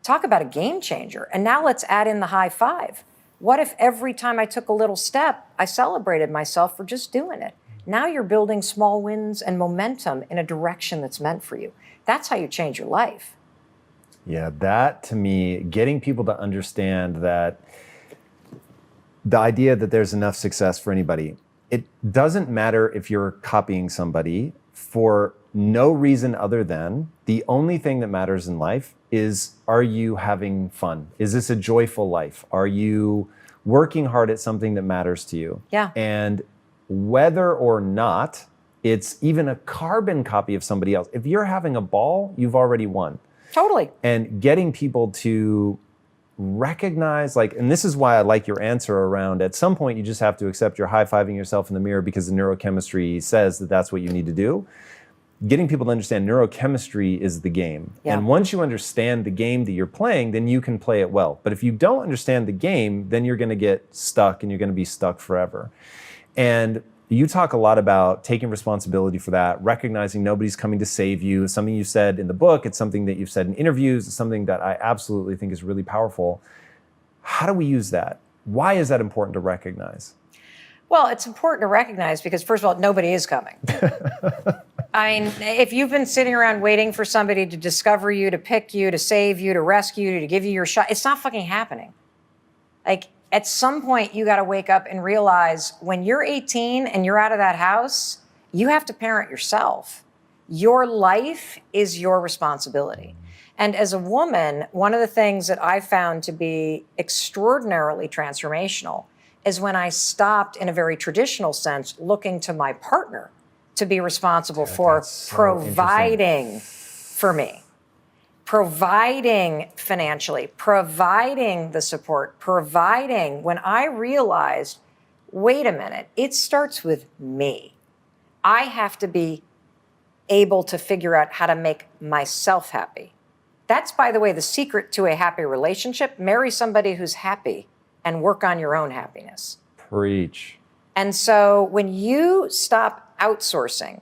talk about a game changer. And now let's add in the high five. What if every time I took a little step, I celebrated myself for just doing it? Now you're building small wins and momentum in a direction that's meant for you. That's how you change your life. Yeah, that to me, getting people to understand that the idea that there's enough success for anybody, it doesn't matter if you're copying somebody for no reason other than the only thing that matters in life is, are you having fun? Is this a joyful life? Are you working hard at something that matters to you? Yeah. And whether or not it's even a carbon copy of somebody else, if you're having a ball, you've already won. Totally. And getting people to recognize, like, and this is why I like your answer around, at some point you just have to accept you're high-fiving yourself in the mirror because the neurochemistry says that that's what you need to do. Getting people to understand neurochemistry is the game. Yeah. And once you understand the game that you're playing, then you can play it well. But if you don't understand the game, then you're going to get stuck and you're going to be stuck forever. And you talk a lot about taking responsibility for that, recognizing nobody's coming to save you. It's something you said in the book. It's something that you've said in interviews. It's something that I absolutely think is really powerful. How do we use that? Why is that important to recognize? Well, it's important to recognize because, first of all, nobody is coming. I mean, if you've been sitting around waiting for somebody to discover you, to pick you, to save you, to rescue you, to give you your shot, it's not fucking happening. Like, at some point, you got to wake up and realize when you're 18 and you're out of that house, you have to parent yourself. Your life is your responsibility. And as a woman, one of the things that I found to be extraordinarily transformational is when I stopped, in a very traditional sense, looking to my partner to be responsible for so providing for me. Providing financially, providing the support, providing. When I realized, wait a minute, it starts with me. I have to be able to figure out how to make myself happy. That's, by the way, the secret to a happy relationship. Marry somebody who's happy and work on your own happiness. Preach. And so when you stop outsourcing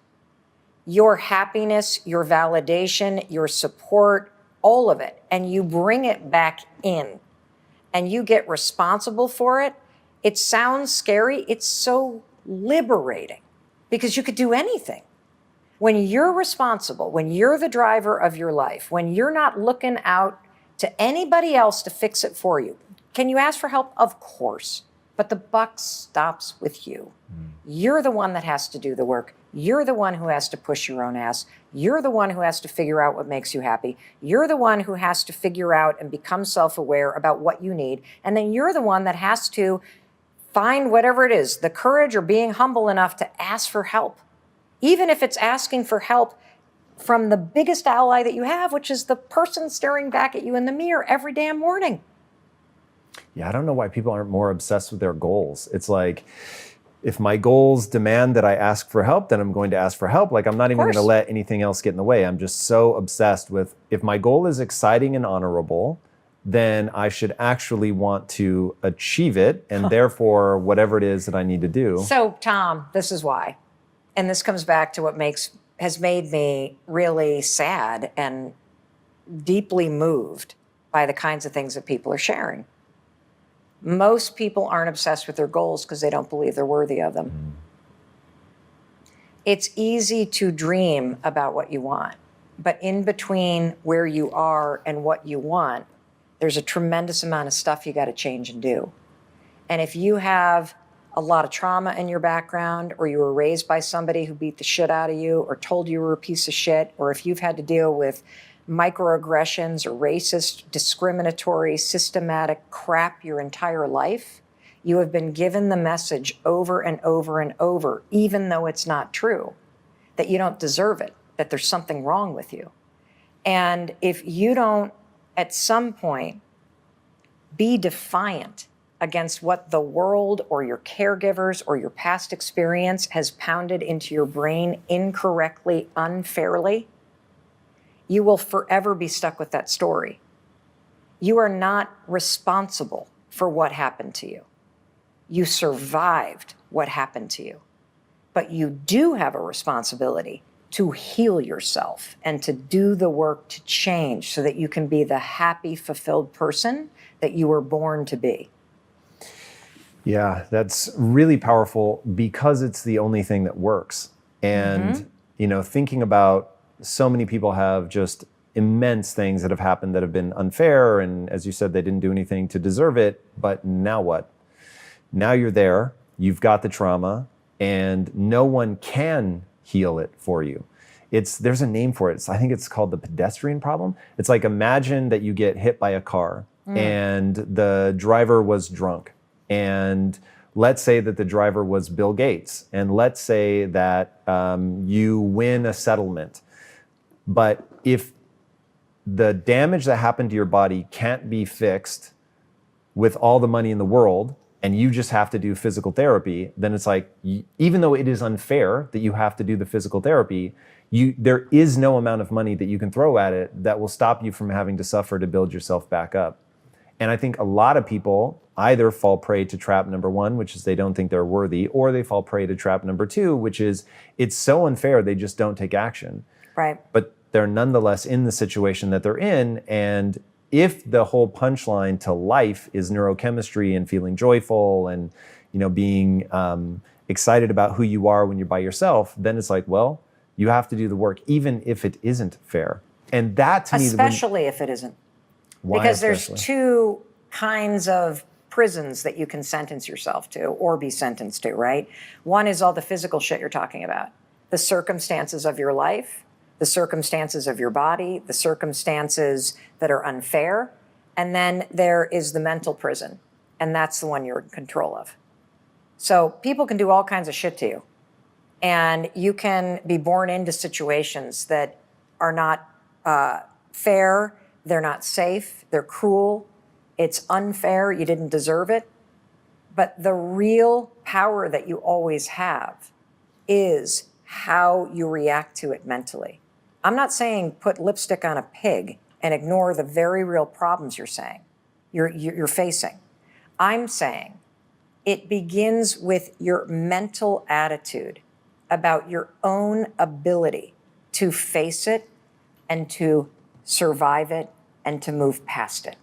your happiness, your validation, your support, all of it, and you bring it back in and you get responsible for it, it sounds scary. It's so liberating because you could do anything. When you're responsible, when you're the driver of your life, when you're not looking out to anybody else to fix it for you, can you ask for help? Of course. But the buck stops with you. You're the one that has to do the work. You're the one who has to push your own ass. You're the one who has to figure out what makes you happy. You're the one who has to figure out and become self-aware about what you need. And then you're the one that has to find whatever it is, the courage or being humble enough to ask for help. Even if it's asking for help from the biggest ally that you have, which is the person staring back at you in the mirror every damn morning. Yeah, I don't know why people aren't more obsessed with their goals. It's like, if my goals demand that I ask for help, then I'm going to ask for help. Like, I'm not even going to let anything else get in the way. I'm just so obsessed with, if my goal is exciting and honorable, then I should actually want to achieve it. And therefore, whatever it is that I need to do. So, Tom, this is why. And this comes back to what has made me really sad and deeply moved by the kinds of things that people are sharing. Most people aren't obsessed with their goals because they don't believe they're worthy of them. It's easy to dream about what you want, but in between where you are and what you want, there's a tremendous amount of stuff you got to change and do. And if you have a lot of trauma in your background, or you were raised by somebody who beat the shit out of you or told you were a piece of shit, or if you've had to deal with microaggressions or racist, discriminatory, systematic crap your entire life, you have been given the message over and over and over, even though it's not true, that you don't deserve it, that there's something wrong with you. And if you don't, at some point, be defiant against what the world or your caregivers or your past experience has pounded into your brain incorrectly, unfairly, you will forever be stuck with that story. You are not responsible for what happened to you. You survived what happened to you. But you do have a responsibility to heal yourself and to do the work to change so that you can be the happy, fulfilled person that you were born to be. Yeah, that's really powerful because it's the only thing that works. And, thinking about so many people have just immense things that have happened that have been unfair. And as you said, they didn't do anything to deserve it. But now what? Now you're there, you've got the trauma, and no one can heal it for you. There's a name for it. I think it's called the pedestrian problem. It's like, imagine that you get hit by a car and the driver was drunk. And let's say that the driver was Bill Gates. And let's say that you win a settlement. But if the damage that happened to your body can't be fixed with all the money in the world, and you just have to do physical therapy, then it's like, even though it is unfair that you have to do the physical therapy, there is no amount of money that you can throw at it that will stop you from having to suffer to build yourself back up. And I think a lot of people either fall prey to trap number one, which is they don't think they're worthy, or they fall prey to trap number two, which is it's so unfair they just don't take action. Right. But they're nonetheless in the situation that they're in. And if the whole punchline to life is neurochemistry and feeling joyful and being excited about who you are when you're by yourself, then it's like, well, you have to do the work, even if it isn't fair. And that to me, especially if it isn't. Why because especially? There's two kinds of prisons that you can sentence yourself to or be sentenced to, right? One is all the physical shit you're talking about, the circumstances of your life, the circumstances of your body, the circumstances that are unfair. And then there is the mental prison, and that's the one you're in control of. So people can do all kinds of shit to you, and you can be born into situations that are not fair, they're not safe, they're cruel, it's unfair, you didn't deserve it. But the real power that you always have is how you react to it mentally. I'm not saying put lipstick on a pig and ignore the very real problems you're facing. I'm saying it begins with your mental attitude about your own ability to face it and to survive it and to move past it.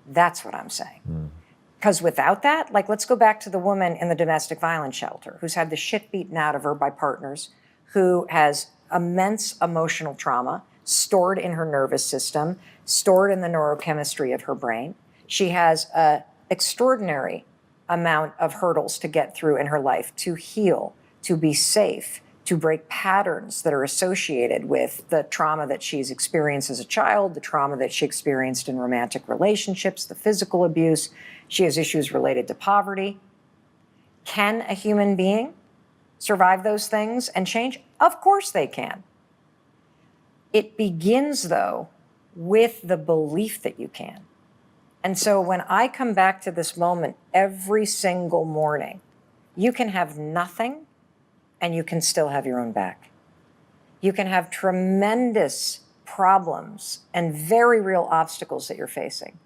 That's what I'm saying. Because without that, like, let's go back to the woman in the domestic violence shelter who's had the shit beaten out of her by partners, who has immense emotional trauma stored in her nervous system, stored in the neurochemistry of her brain. She has an extraordinary amount of hurdles to get through in her life to heal, to be safe, to break patterns that are associated with the trauma that she's experienced as a child, the trauma that she experienced in romantic relationships, the physical abuse. She has issues related to poverty. Can a human being survive those things and change? Of course they can. It begins, though, with the belief that you can. And so when I come back to this moment every single morning, you can have nothing and you can still have your own back. You can have tremendous problems and very real obstacles that you're facing.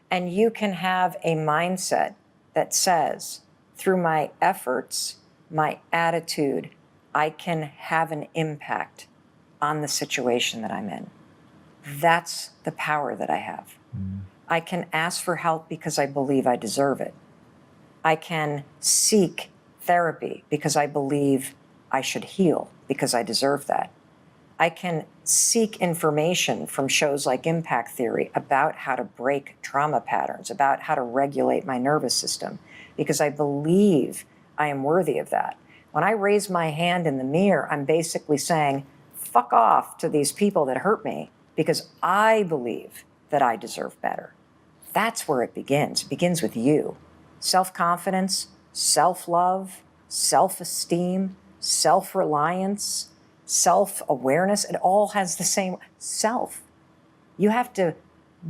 And you can have a mindset that says, through my efforts, my attitude, I can have an impact on the situation that I'm in. That's the power that I have. I can ask for help because I believe I deserve it. I can seek therapy because I believe I should heal because I deserve that. I can seek information from shows like Impact Theory about how to break trauma patterns, about how to regulate my nervous system, because I believe I am worthy of that. When I raise my hand in the mirror, I'm basically saying, fuck off to these people that hurt me because I believe that I deserve better. That's where it begins. It begins with you. Self-confidence, self-love, self-esteem, self-reliance, self-awareness. It all has the same self. You have to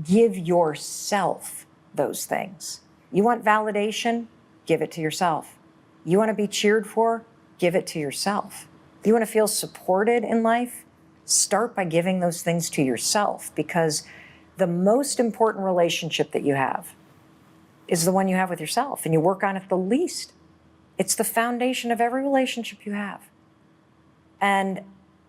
give yourself those things. You want validation? Give it to yourself. You want to be cheered for? Give it to yourself. You want to feel supported in life? Start by giving those things to yourself, because the most important relationship that you have is the one you have with yourself, and you work on it the least. It's the foundation of every relationship you have. And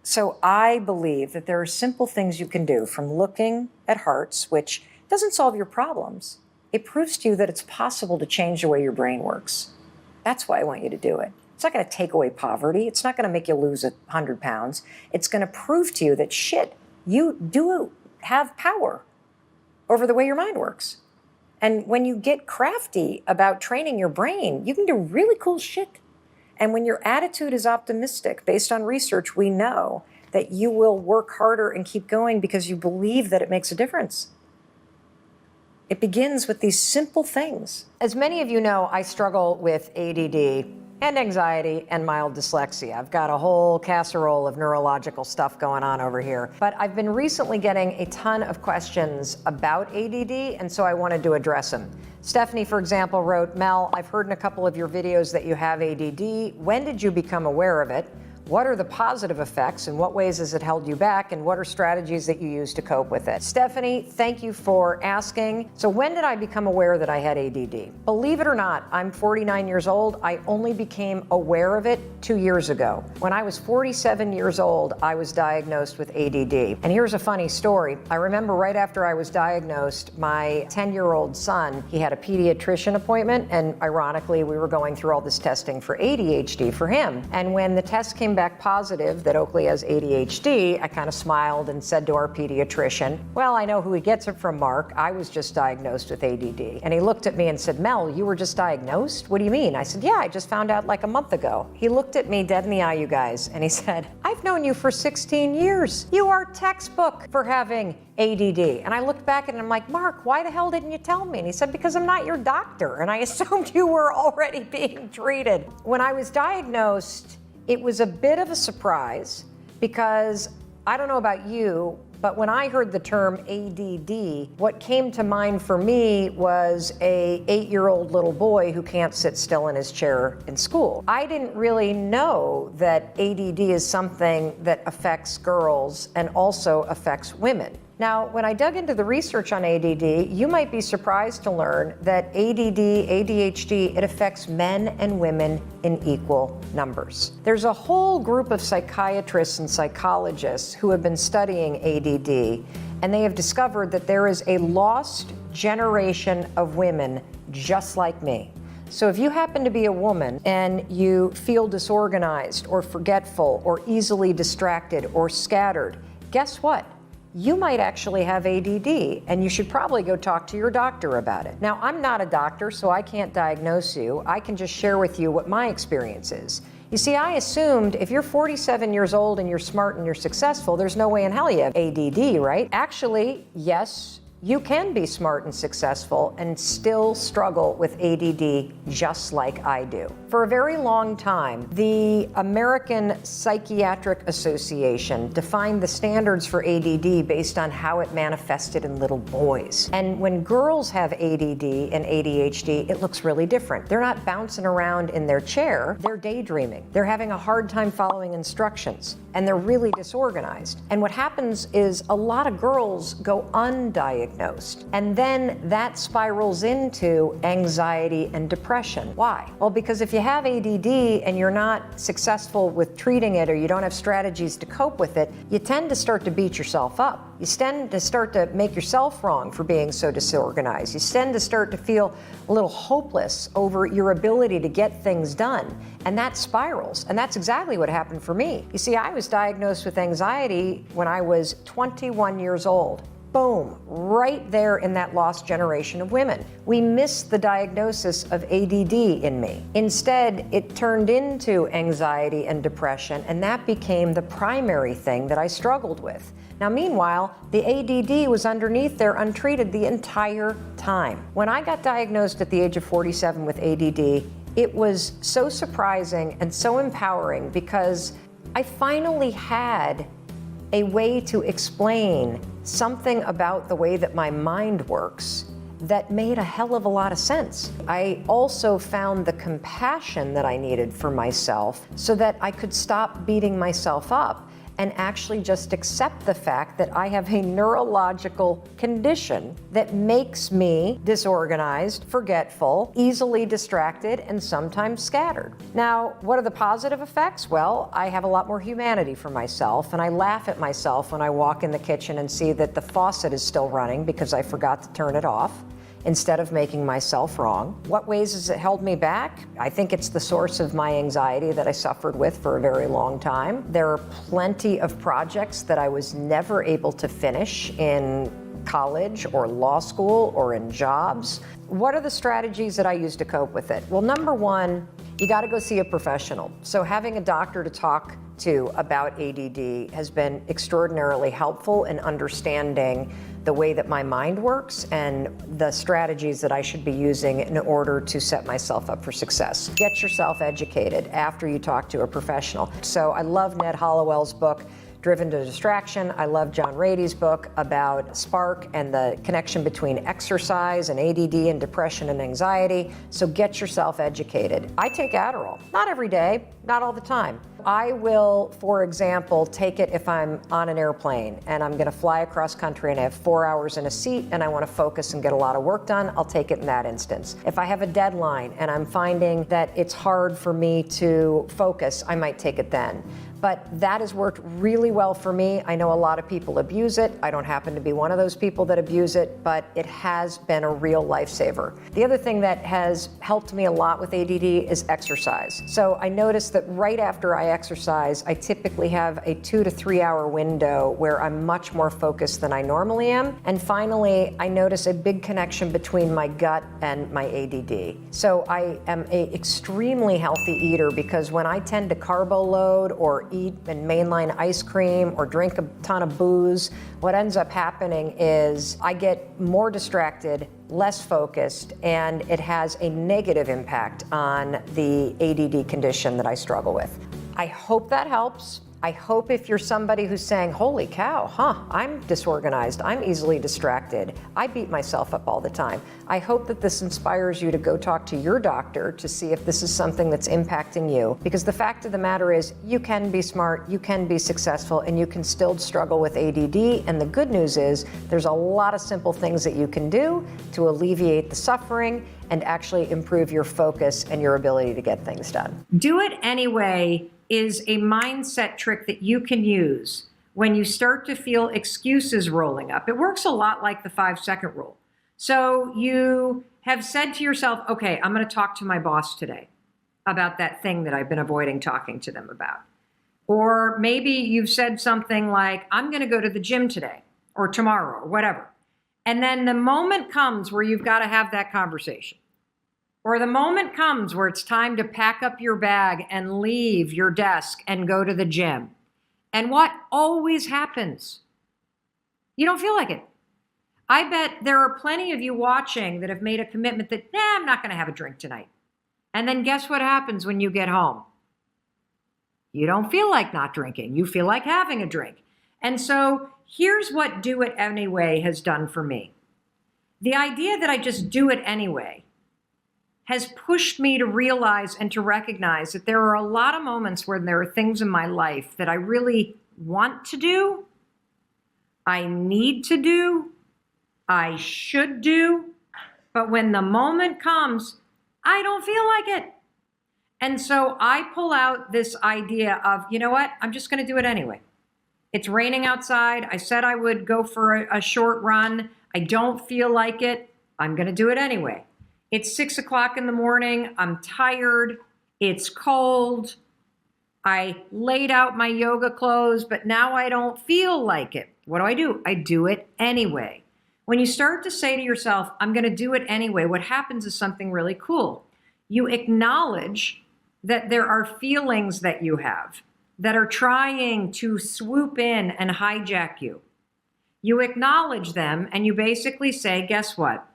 so I believe that there are simple things you can do, from looking at hearts, which doesn't solve your problems. It proves to you that it's possible to change the way your brain works. That's why I want you to do it. It's not going to take away poverty. It's not going to make you lose 100 pounds. It's going to prove to you that, shit, you do have power over the way your mind works. And when you get crafty about training your brain, you can do really cool shit. And when your attitude is optimistic, based on research, we know that you will work harder and keep going because you believe that it makes a difference. It begins with these simple things. As many of you know, I struggle with ADD and anxiety and mild dyslexia. I've got a whole casserole of neurological stuff going on over here. But I've been recently getting a ton of questions about ADD, and so I wanted to address them. Stephanie, for example, wrote, Mel, I've heard in a couple of your videos that you have ADD. When did you become aware of it? What are the positive effects? In what ways has it held you back? And what are strategies that you use to cope with it? Stephanie, thank you for asking. So when did I become aware that I had ADD? Believe it or not, I'm 49 years old. I only became aware of it 2 years ago. When I was 47 years old, I was diagnosed with ADD. And here's a funny story. I remember right after I was diagnosed, my 10-year-old son, he had a pediatrician appointment, and ironically, we were going through all this testing for ADHD for him. And when the test came back positive that Oakley has ADHD, I kind of smiled and said to our pediatrician, well, I know who he gets it from, Mark. I was just diagnosed with ADD. And he looked at me and said, Mel, you were just diagnosed? What do you mean? I said, yeah, I just found out like a month ago. He looked at me dead in the eye, you guys, and he said, I've known you for 16 years. You are textbook for having ADD. And I looked back at him, I'm like, Mark, why the hell didn't you tell me? And he said, because I'm not your doctor. And I assumed you were already being treated. When I was diagnosed, it was a bit of a surprise, because I don't know about you, but when I heard the term ADD, what came to mind for me was a 8-year-old little boy who can't sit still in his chair in school. I didn't really know that ADD is something that affects girls and also affects women. Now, when I dug into the research on ADD, you might be surprised to learn that ADD, ADHD, it affects men and women in equal numbers. There's a whole group of psychiatrists and psychologists who have been studying ADD, and they have discovered that there is a lost generation of women just like me. So if you happen to be a woman and you feel disorganized or forgetful or easily distracted or scattered, guess what? You might actually have ADD, and you should probably go talk to your doctor about it. Now, I'm not a doctor, so I can't diagnose you. I can just share with you what my experience is. You see, I assumed if you're 47 years old and you're smart and you're successful, there's no way in hell you have ADD, right? Actually, yes, you can be smart and successful and still struggle with ADD just like I do. For a very long time, the American Psychiatric Association defined the standards for ADD based on how it manifested in little boys. And when girls have ADD and ADHD, it looks really different. They're not bouncing around in their chair, they're daydreaming. They're having a hard time following instructions, and they're really disorganized. And what happens is a lot of girls go undiagnosed, and then that spirals into anxiety and depression. Why? Well, because if you have ADD and you're not successful with treating it, or you don't have strategies to cope with it, you tend to start to beat yourself up. You tend to start to make yourself wrong for being so disorganized. You tend to start to feel a little hopeless over your ability to get things done. And that spirals. And that's exactly what happened for me. You see, I was diagnosed with anxiety when I was 21 years old. Boom, right there in that lost generation of women. We missed the diagnosis of ADD in me. Instead, it turned into anxiety and depression, and that became the primary thing that I struggled with. Now, meanwhile, the ADD was underneath there untreated the entire time. When I got diagnosed at the age of 47 with ADD, it was so surprising and so empowering, because I finally had a way to explain something about the way that my mind works that made a hell of a lot of sense. I also found the compassion that I needed for myself so that I could stop beating myself up and actually just accept the fact that I have a neurological condition that makes me disorganized, forgetful, easily distracted, and sometimes scattered. Now, what are the positive effects? Well, I have a lot more humanity for myself, and I laugh at myself when I walk in the kitchen and see that the faucet is still running because I forgot to turn it off, instead of making myself wrong. What ways has it held me back? I think it's the source of my anxiety that I suffered with for a very long time. There are plenty of projects that I was never able to finish in college or law school or in jobs. What are the strategies that I use to cope with it? Well, number one, you got to go see a professional. So having a doctor to talk to about ADD has been extraordinarily helpful in understanding the way that my mind works and the strategies that I should be using in order to set myself up for success. Get yourself educated after you talk to a professional. So I love Ned Hollowell's book, Driven to Distraction. I love John Rady's book about Spark and the connection between exercise and ADD and depression and anxiety. So get yourself educated. I take Adderall, not every day, not all the time. I will, for example, take it if I'm on an airplane and I'm gonna fly across country and I have 4 hours in a seat and I wanna focus and get a lot of work done, I'll take it in that instance. If I have a deadline and I'm finding that it's hard for me to focus, I might take it then. But that has worked really well for me. I know a lot of people abuse it. I don't happen to be one of those people that abuse it, but it has been a real lifesaver. The other thing that has helped me a lot with ADD is exercise. So I noticed that right after I exercise, I typically have a 2 to 3 hour window where I'm much more focused than I normally am. And finally, I notice a big connection between my gut and my ADD. So I am an extremely healthy eater because when I tend to carbo load or eat and mainline ice cream or drink a ton of booze, what ends up happening is I get more distracted, less focused, and it has a negative impact on the ADD condition that I struggle with. I hope that helps. I hope if you're somebody who's saying, holy cow, I'm disorganized, I'm easily distracted, I beat myself up all the time. I hope that this inspires you to go talk to your doctor to see if this is something that's impacting you. Because the fact of the matter is, you can be smart, you can be successful, and you can still struggle with ADD. And the good news is, there's a lot of simple things that you can do to alleviate the suffering and actually improve your focus and your ability to get things done. Do it anyway is a mindset trick that you can use when you start to feel excuses rolling up. It works a lot like the 5-second rule. So you have said to yourself, okay, I'm going to talk to my boss today about that thing that I've been avoiding talking to them about. Or maybe you've said something like, I'm going to go to the gym today or tomorrow or whatever. And then the moment comes where you've got to have that conversation. Or the moment comes where it's time to pack up your bag and leave your desk and go to the gym. And what always happens? You don't feel like it. I bet there are plenty of you watching that have made a commitment that, I'm not going to have a drink tonight. And then guess what happens when you get home? You don't feel like not drinking. You feel like having a drink. And so here's what do it anyway has done for me. The idea that I just do it anyway has pushed me to realize and to recognize that there are a lot of moments where there are things in my life that I really want to do, I need to do, I should do, but when the moment comes, I don't feel like it. And so I pull out this idea of, you know what, I'm just going to do it anyway. It's raining outside. I said I would go for a short run. I don't feel like it. I'm going to do it anyway. It's 6 o'clock in the morning. I'm tired. It's cold. I laid out my yoga clothes, but now I don't feel like it. What do? I do it anyway. When you start to say to yourself, I'm going to do it anyway, what happens is something really cool. You acknowledge that there are feelings that you have that are trying to swoop in and hijack you. You acknowledge them and you basically say, guess what?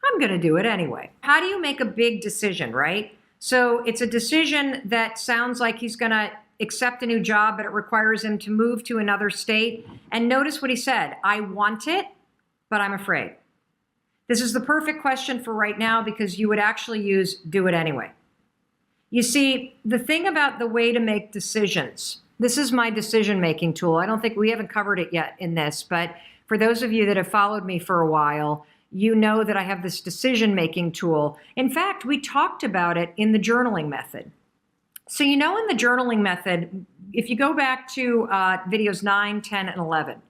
I'm going to do it anyway. How do you make a big decision, right? So it's a decision that sounds like he's going to accept a new job, but it requires him to move to another state. And notice what he said. I want it, but I'm afraid. This is the perfect question for right now because you would actually use do it anyway. You see, the thing about the way to make decisions, this is my decision-making tool. I don't think we haven't covered it yet in this, but for those of you that have followed me for a while, you know that I have this decision-making tool. In fact, we talked about it in the journaling method. So in the journaling method, if you go back to videos 9, 10, and 11,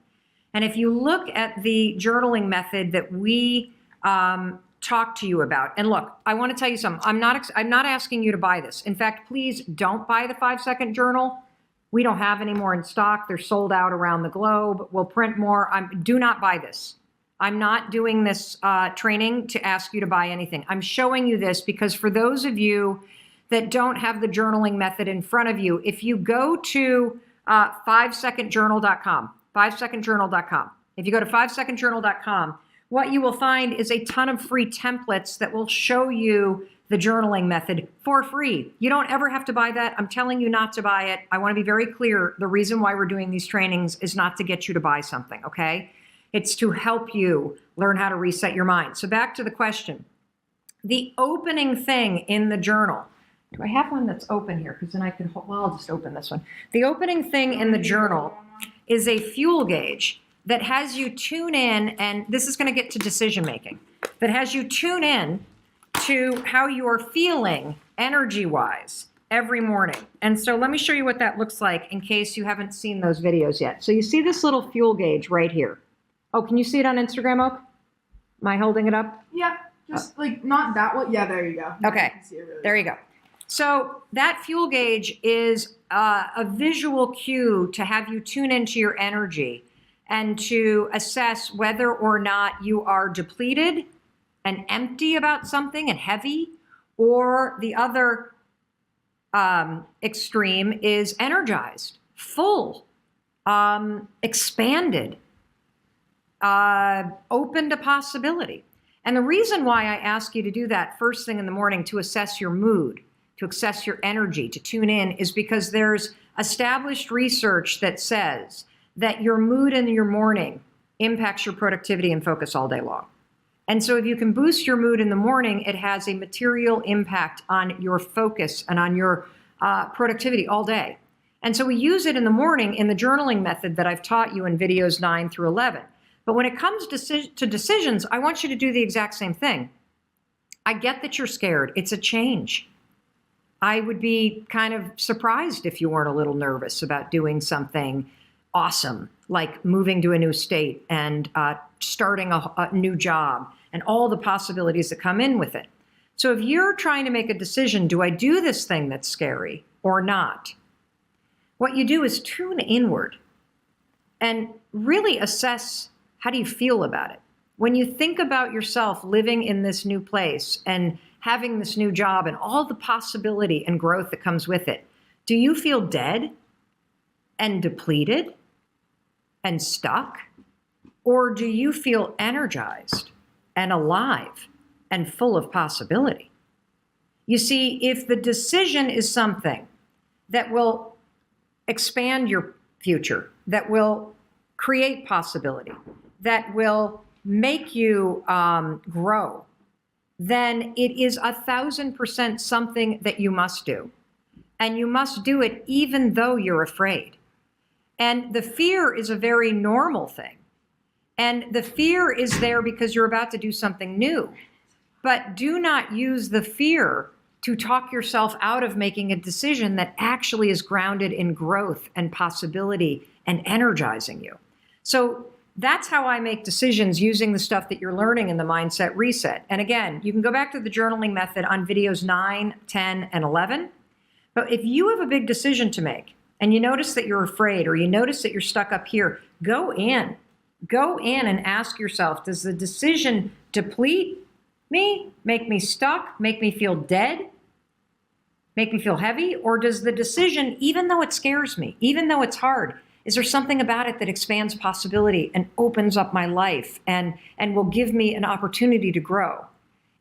and if you look at the journaling method that we talk to you about, and look, I want to tell you something. I'm not asking you to buy this. In fact, please don't buy the 5-second journal. We don't have any more in stock. They're sold out around the globe. We'll print more. Do not buy this. I'm not doing this training to ask you to buy anything. I'm showing you this because for those of you that don't have the journaling method in front of you, if you go to 5secondjournal.com, 5secondjournal.com, if you go to 5secondjournal.com, what you will find is a ton of free templates that will show you the journaling method for free. You don't ever have to buy that. I'm telling you not to buy it. I want to be very clear. The reason why we're doing these trainings is not to get you to buy something, okay? It's to help you learn how to reset your mind. So back to the question. The opening thing in the journal, do I have one that's open here? Because then I can, well, I'll just open this one. The opening thing in the journal is a fuel gauge that has you tune in, and this is going to get to decision making, that has you tune in to how you are feeling energy-wise every morning. And so let me show you what that looks like in case you haven't seen those videos yet. So you see this little fuel gauge right here. Oh, can you see it on Instagram, Oak? Am I holding it up? Yeah, just like not that one. Yeah, there you go. Okay, there you go. So that fuel gauge is a visual cue to have you tune into your energy and to assess whether or not you are depleted and empty about something and heavy, or the other extreme is energized, full, expanded, open to possibility. And the reason why I ask you to do that first thing in the morning to assess your mood, to assess your energy, to tune in, is because there's established research that says that your mood in your morning impacts your productivity and focus all day long. And so if you can boost your mood in the morning, it has a material impact on your focus and on your productivity all day. And so we use it in the morning in the journaling method that I've taught you in videos 9 through 11. But when it comes to decisions, I want you to do the exact same thing. I get that you're scared. It's a change. I would be kind of surprised if you weren't a little nervous about doing something awesome, like moving to a new state and starting a new job and all the possibilities that come in with it. So if you're trying to make a decision, do I do this thing that's scary or not? What you do is tune inward and really assess, how do you feel about it? When you think about yourself living in this new place and having this new job and all the possibility and growth that comes with it, do you feel dead and depleted and stuck? Or do you feel energized and alive and full of possibility? You see, if the decision is something that will expand your future, that will create possibility, that will make you grow, then it is 1,000% something that you must do. And you must do it even though you're afraid. And the fear is a very normal thing. And the fear is there because you're about to do something new. But do not use the fear to talk yourself out of making a decision that actually is grounded in growth and possibility and energizing you. So that's how I make decisions, using the stuff that you're learning in the Mindset Reset. And again, you can go back to the journaling method on videos 9, 10, and 11. But if you have a big decision to make and you notice that you're afraid, or you notice that you're stuck up here, go in and ask yourself, does the decision deplete me, make me stuck, make me feel dead, make me feel heavy? Or does the decision, even though it scares me, even though it's hard, is there something about it that expands possibility and opens up my life and will give me an opportunity to grow?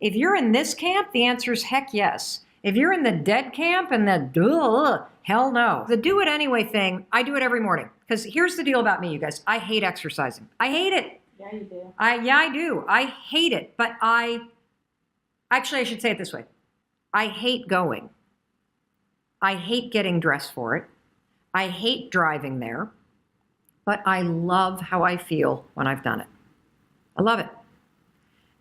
If you're in this camp, the answer is heck yes. If you're in the dead camp and the hell no. The do it anyway thing, I do it every morning. Because here's the deal about me, you guys. I hate exercising. I hate it. Yeah, you do. I do. I hate it, but I should say it this way. I hate going. I hate getting dressed for it. I hate driving there, but I love how I feel when I've done it. I love it.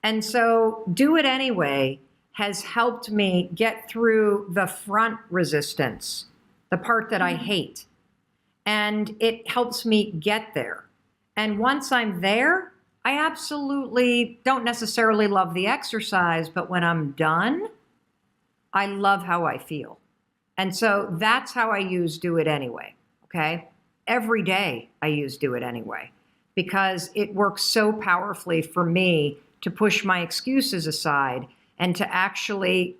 And so do it anyway has helped me get through the front resistance, the part that I hate. And it helps me get there. And once I'm there, I absolutely don't necessarily love the exercise, but when I'm done, I love how I feel. And so that's how I use do it anyway, okay? Every day I use do it anyway because it works so powerfully for me to push my excuses aside and to actually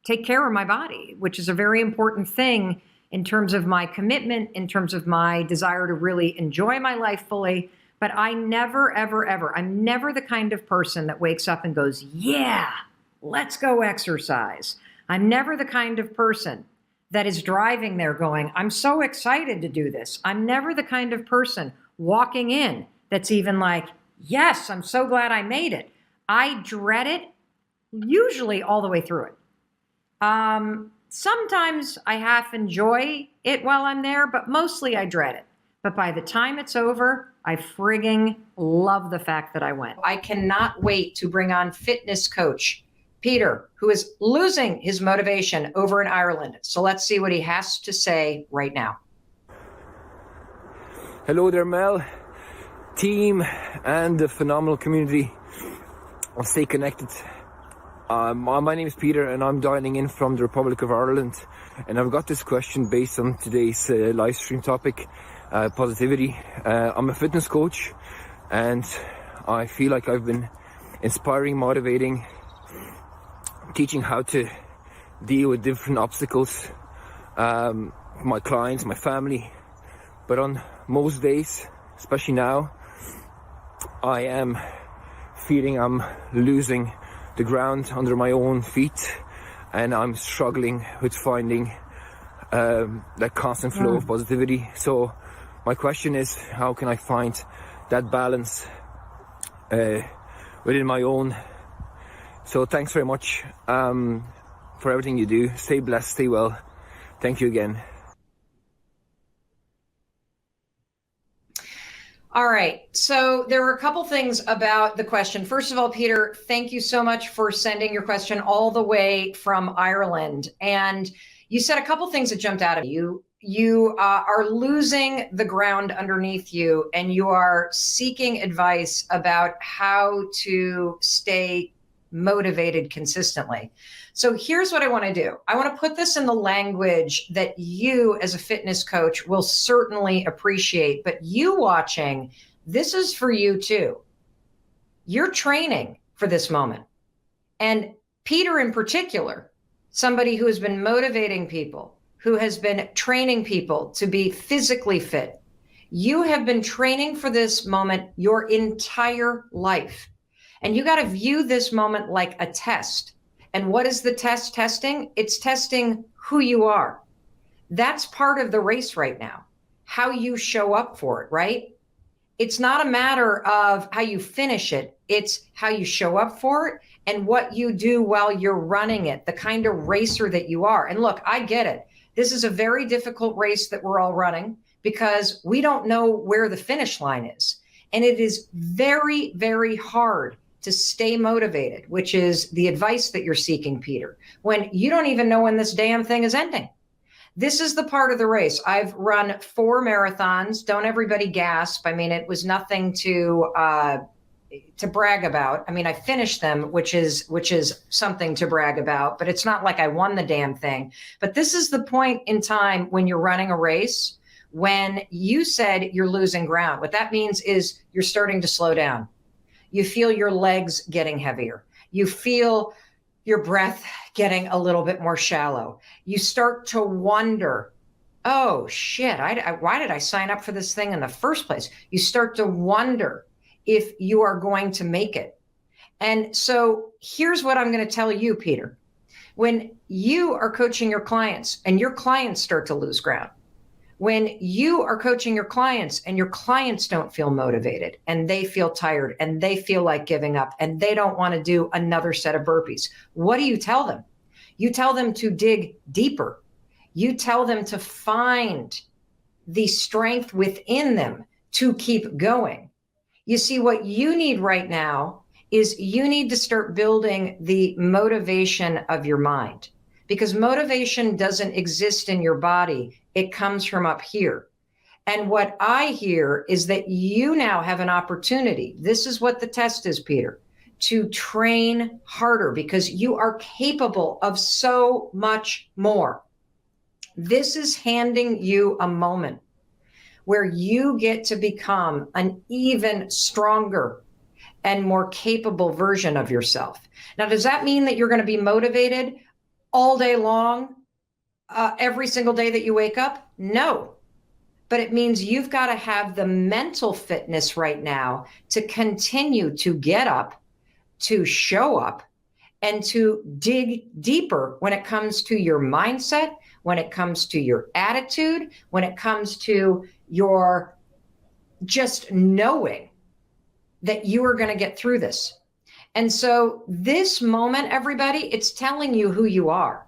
take care of my body, which is a very important thing in terms of my commitment, in terms of my desire to really enjoy my life fully. But I never, ever, ever, I'm never the kind of person that wakes up and goes, yeah, let's go exercise. I'm never the kind of person that is driving there going, I'm so excited to do this. I'm never the kind of person walking in that's even like, yes, I'm so glad I made it. I dread it usually all the way through it. Sometimes I half enjoy it while I'm there, but mostly I dread it. But by the time it's over, I frigging love the fact that I went. I cannot wait to bring on fitness coach Peter, who is losing his motivation over in Ireland. So let's see what he has to say right now. Hello there, Mel, team, and the phenomenal community of Stay Connected. My name is Peter, and I'm dialing in from the Republic of Ireland. And I've got this question based on today's live stream topic, positivity. I'm a fitness coach, and I feel like I've been inspiring, motivating, teaching how to deal with different obstacles, my clients, my family. But on most days, especially now, I am feeling I'm losing the ground under my own feet, and I'm struggling with finding that constant flow of positivity. So my question is, how can I find that balance within my own? So thanks very much for everything you do. Stay blessed, stay well. Thank you again. All right. So there were a couple things about the question. First of all, Peter, thank you so much for sending your question all the way from Ireland. And you said a couple things that jumped out at you. You are losing the ground underneath you, and you are seeking advice about how to stay motivated consistently. So here's what I want to do. I want to put this in the language that you as a fitness coach will certainly appreciate, but you watching, this is for you too. You're training for this moment. And Peter in particular, somebody who has been motivating people, who has been training people to be physically fit. You have been training for this moment your entire life. And you got to view this moment like a test. And what is the test testing? It's testing who you are. That's part of the race right now, how you show up for it, right? It's not a matter of how you finish it. It's how you show up for it and what you do while you're running it, the kind of racer that you are. And look, I get it. This is a very difficult race that we're all running because we don't know where the finish line is. And it is very, very hard to stay motivated, which is the advice that you're seeking, Peter, when you don't even know when this damn thing is ending. This is the part of the race. I've run 4 marathons. Don't everybody gasp. I mean, it was nothing to brag about. I mean, I finished them, which is something to brag about, but it's not like I won the damn thing. But this is the point in time when you're running a race, when you said you're losing ground. What that means is you're starting to slow down. You feel your legs getting heavier. You feel your breath getting a little bit more shallow. You start to wonder, oh shit, why did I sign up for this thing in the first place? You start to wonder if you are going to make it. And so here's what I'm going to tell you, Peter. When you are coaching your clients and your clients start to lose ground, When you are coaching your clients and your clients don't feel motivated and they feel tired and they feel like giving up and they don't want to do another set of burpees, what do you tell them? You tell them to dig deeper. You tell them to find the strength within them to keep going. You see, what you need right now is you need to start building the motivation of your mind, because motivation doesn't exist in your body. It comes from up here. And what I hear is that you now have an opportunity. This is what the test is, Peter, to train harder, because you are capable of so much more. This is handing you a moment where you get to become an even stronger and more capable version of yourself. Now, does that mean that you're going to be motivated all day long, every single day that you wake up? No. But it means you've got to have the mental fitness right now to continue to get up, to show up, and to dig deeper when it comes to your mindset, when it comes to your attitude, when it comes to your just knowing that you are going to get through this. And so this moment, everybody, it's telling you who you are.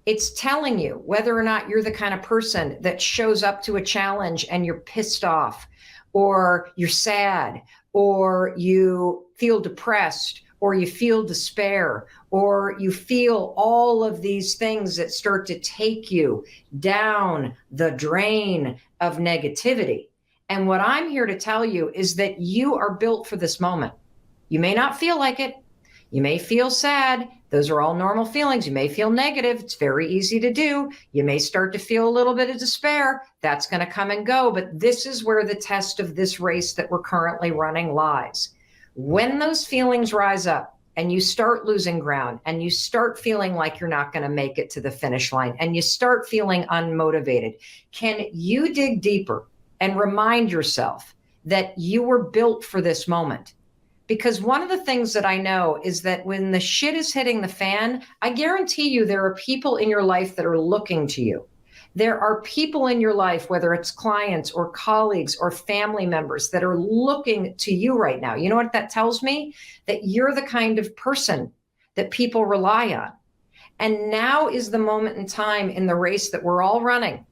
It's telling you whether or not you're the kind of person that shows up to a challenge and you're pissed off, or you're sad, or you feel depressed, or you feel despair, or you feel all of these things that start to take you down the drain of negativity. And what I'm here to tell you is that you are built for this moment. You may not feel like it. You may feel sad. Those are all normal feelings. You may feel negative. It's very easy to do. You may start to feel a little bit of despair. That's going to come and go. But this is where the test of this race that we're currently running lies. When those feelings rise up and you start losing ground and you start feeling like you're not going to make it to the finish line and you start feeling unmotivated, can you dig deeper and remind yourself that you were built for this moment? Because one of the things that I know is that when the shit is hitting the fan, I guarantee you there are people in your life that are looking to you. There are people in your life, whether it's clients or colleagues or family members, that are looking to you right now. You know what that tells me? That you're the kind of person that people rely on. And now is the moment in time in the race that we're all running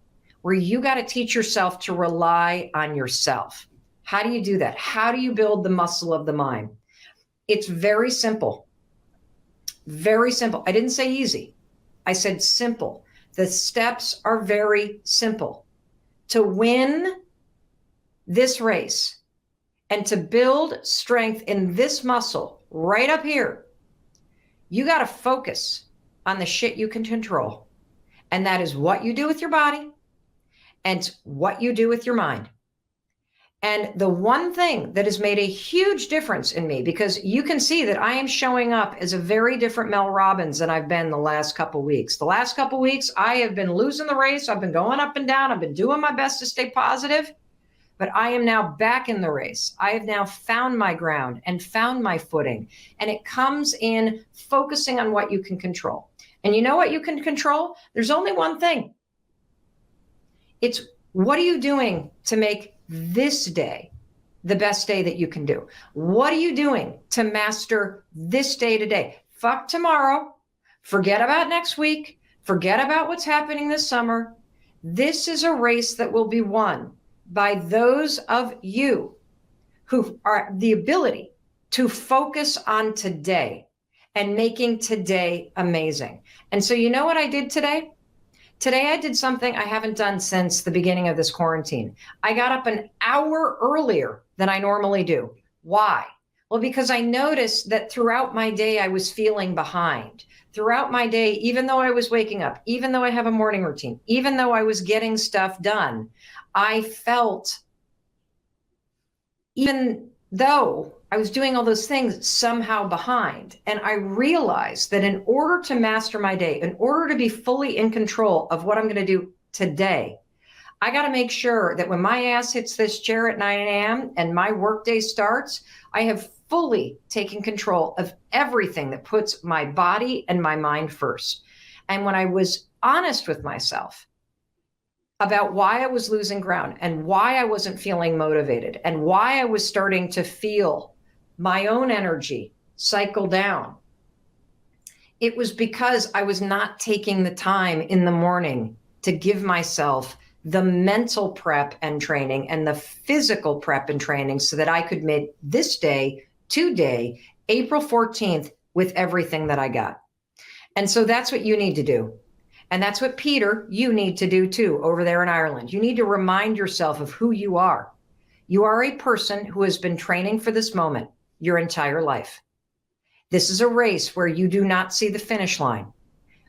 where you got to teach yourself to rely on yourself. How do you do that? How do you build the muscle of the mind? It's very simple. Very simple. I didn't say easy. I said simple. The steps are very simple. To win this race and to build strength in this muscle right up here, you got to focus on the shit you can control. And that is what you do with your body and what you do with your mind. And the one thing that has made a huge difference in me, because you can see that I am showing up as a very different Mel Robbins than I've been the last couple of weeks. The last couple of weeks, I have been losing the race. I've been going up and down. I've been doing my best to stay positive, but I am now back in the race. I have now found my ground and found my footing. And it comes in focusing on what you can control. And you know what you can control? There's only one thing. It's what are you doing to make this day the best day that you can do? What are you doing to master this day today? Fuck tomorrow. Forget about next week. Forget about what's happening this summer. This is a race that will be won by those of you who are the ability to focus on today and making today amazing. And so you know what I did today? Today, I did something I haven't done since the beginning of this quarantine. I got up an hour earlier than I normally do. Why? Well, because I noticed that throughout my day, I was feeling behind. Throughout my day, even though I was waking up, even though I have a morning routine, even though I was getting stuff done, I felt, even though I was doing all those things, somehow behind. And I realized that in order to master my day, in order to be fully in control of what I'm going to do today, I got to make sure that when my ass hits this chair at 9 a.m. and my workday starts, I have fully taken control of everything that puts my body and my mind first. And when I was honest with myself, about why I was losing ground and why I wasn't feeling motivated and why I was starting to feel my own energy cycle down, it was because I was not taking the time in the morning to give myself the mental prep and training and the physical prep and training so that I could make this day, today, April 14th, with everything that I got. And so that's what you need to do. And that's what, Peter, you need to do too over there in Ireland. You need to remind yourself of who you are. You are a person who has been training for this moment your entire life. This is a race where you do not see the finish line,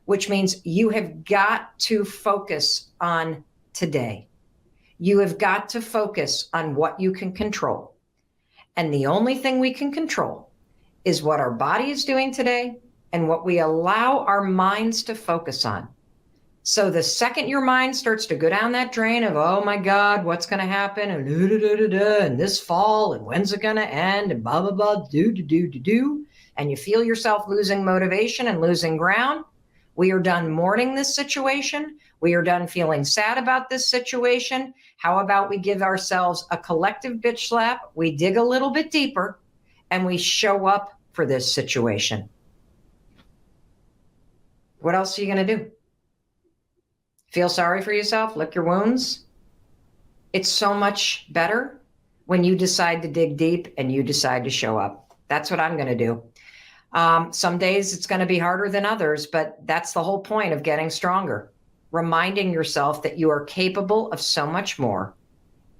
which means you have got to focus on today. You have got to focus on what you can control. And the only thing we can control is what our body is doing today and what we allow our minds to focus on. So the second your mind starts to go down that drain of, oh my God, what's going to happen? And this fall, and when's it going to end? And blah, blah, blah, do. And you feel yourself losing motivation and losing ground. We are done mourning this situation. We are done feeling sad about this situation. How about we give ourselves a collective bitch slap? We dig a little bit deeper and we show up for this situation. What else are you going to do? Feel sorry for yourself? Lick your wounds? It's so much better when you decide to dig deep and you decide to show up. That's what I'm going to do. Some days it's going to be harder than others, but that's the whole point of getting stronger. Reminding yourself that you are capable of so much more.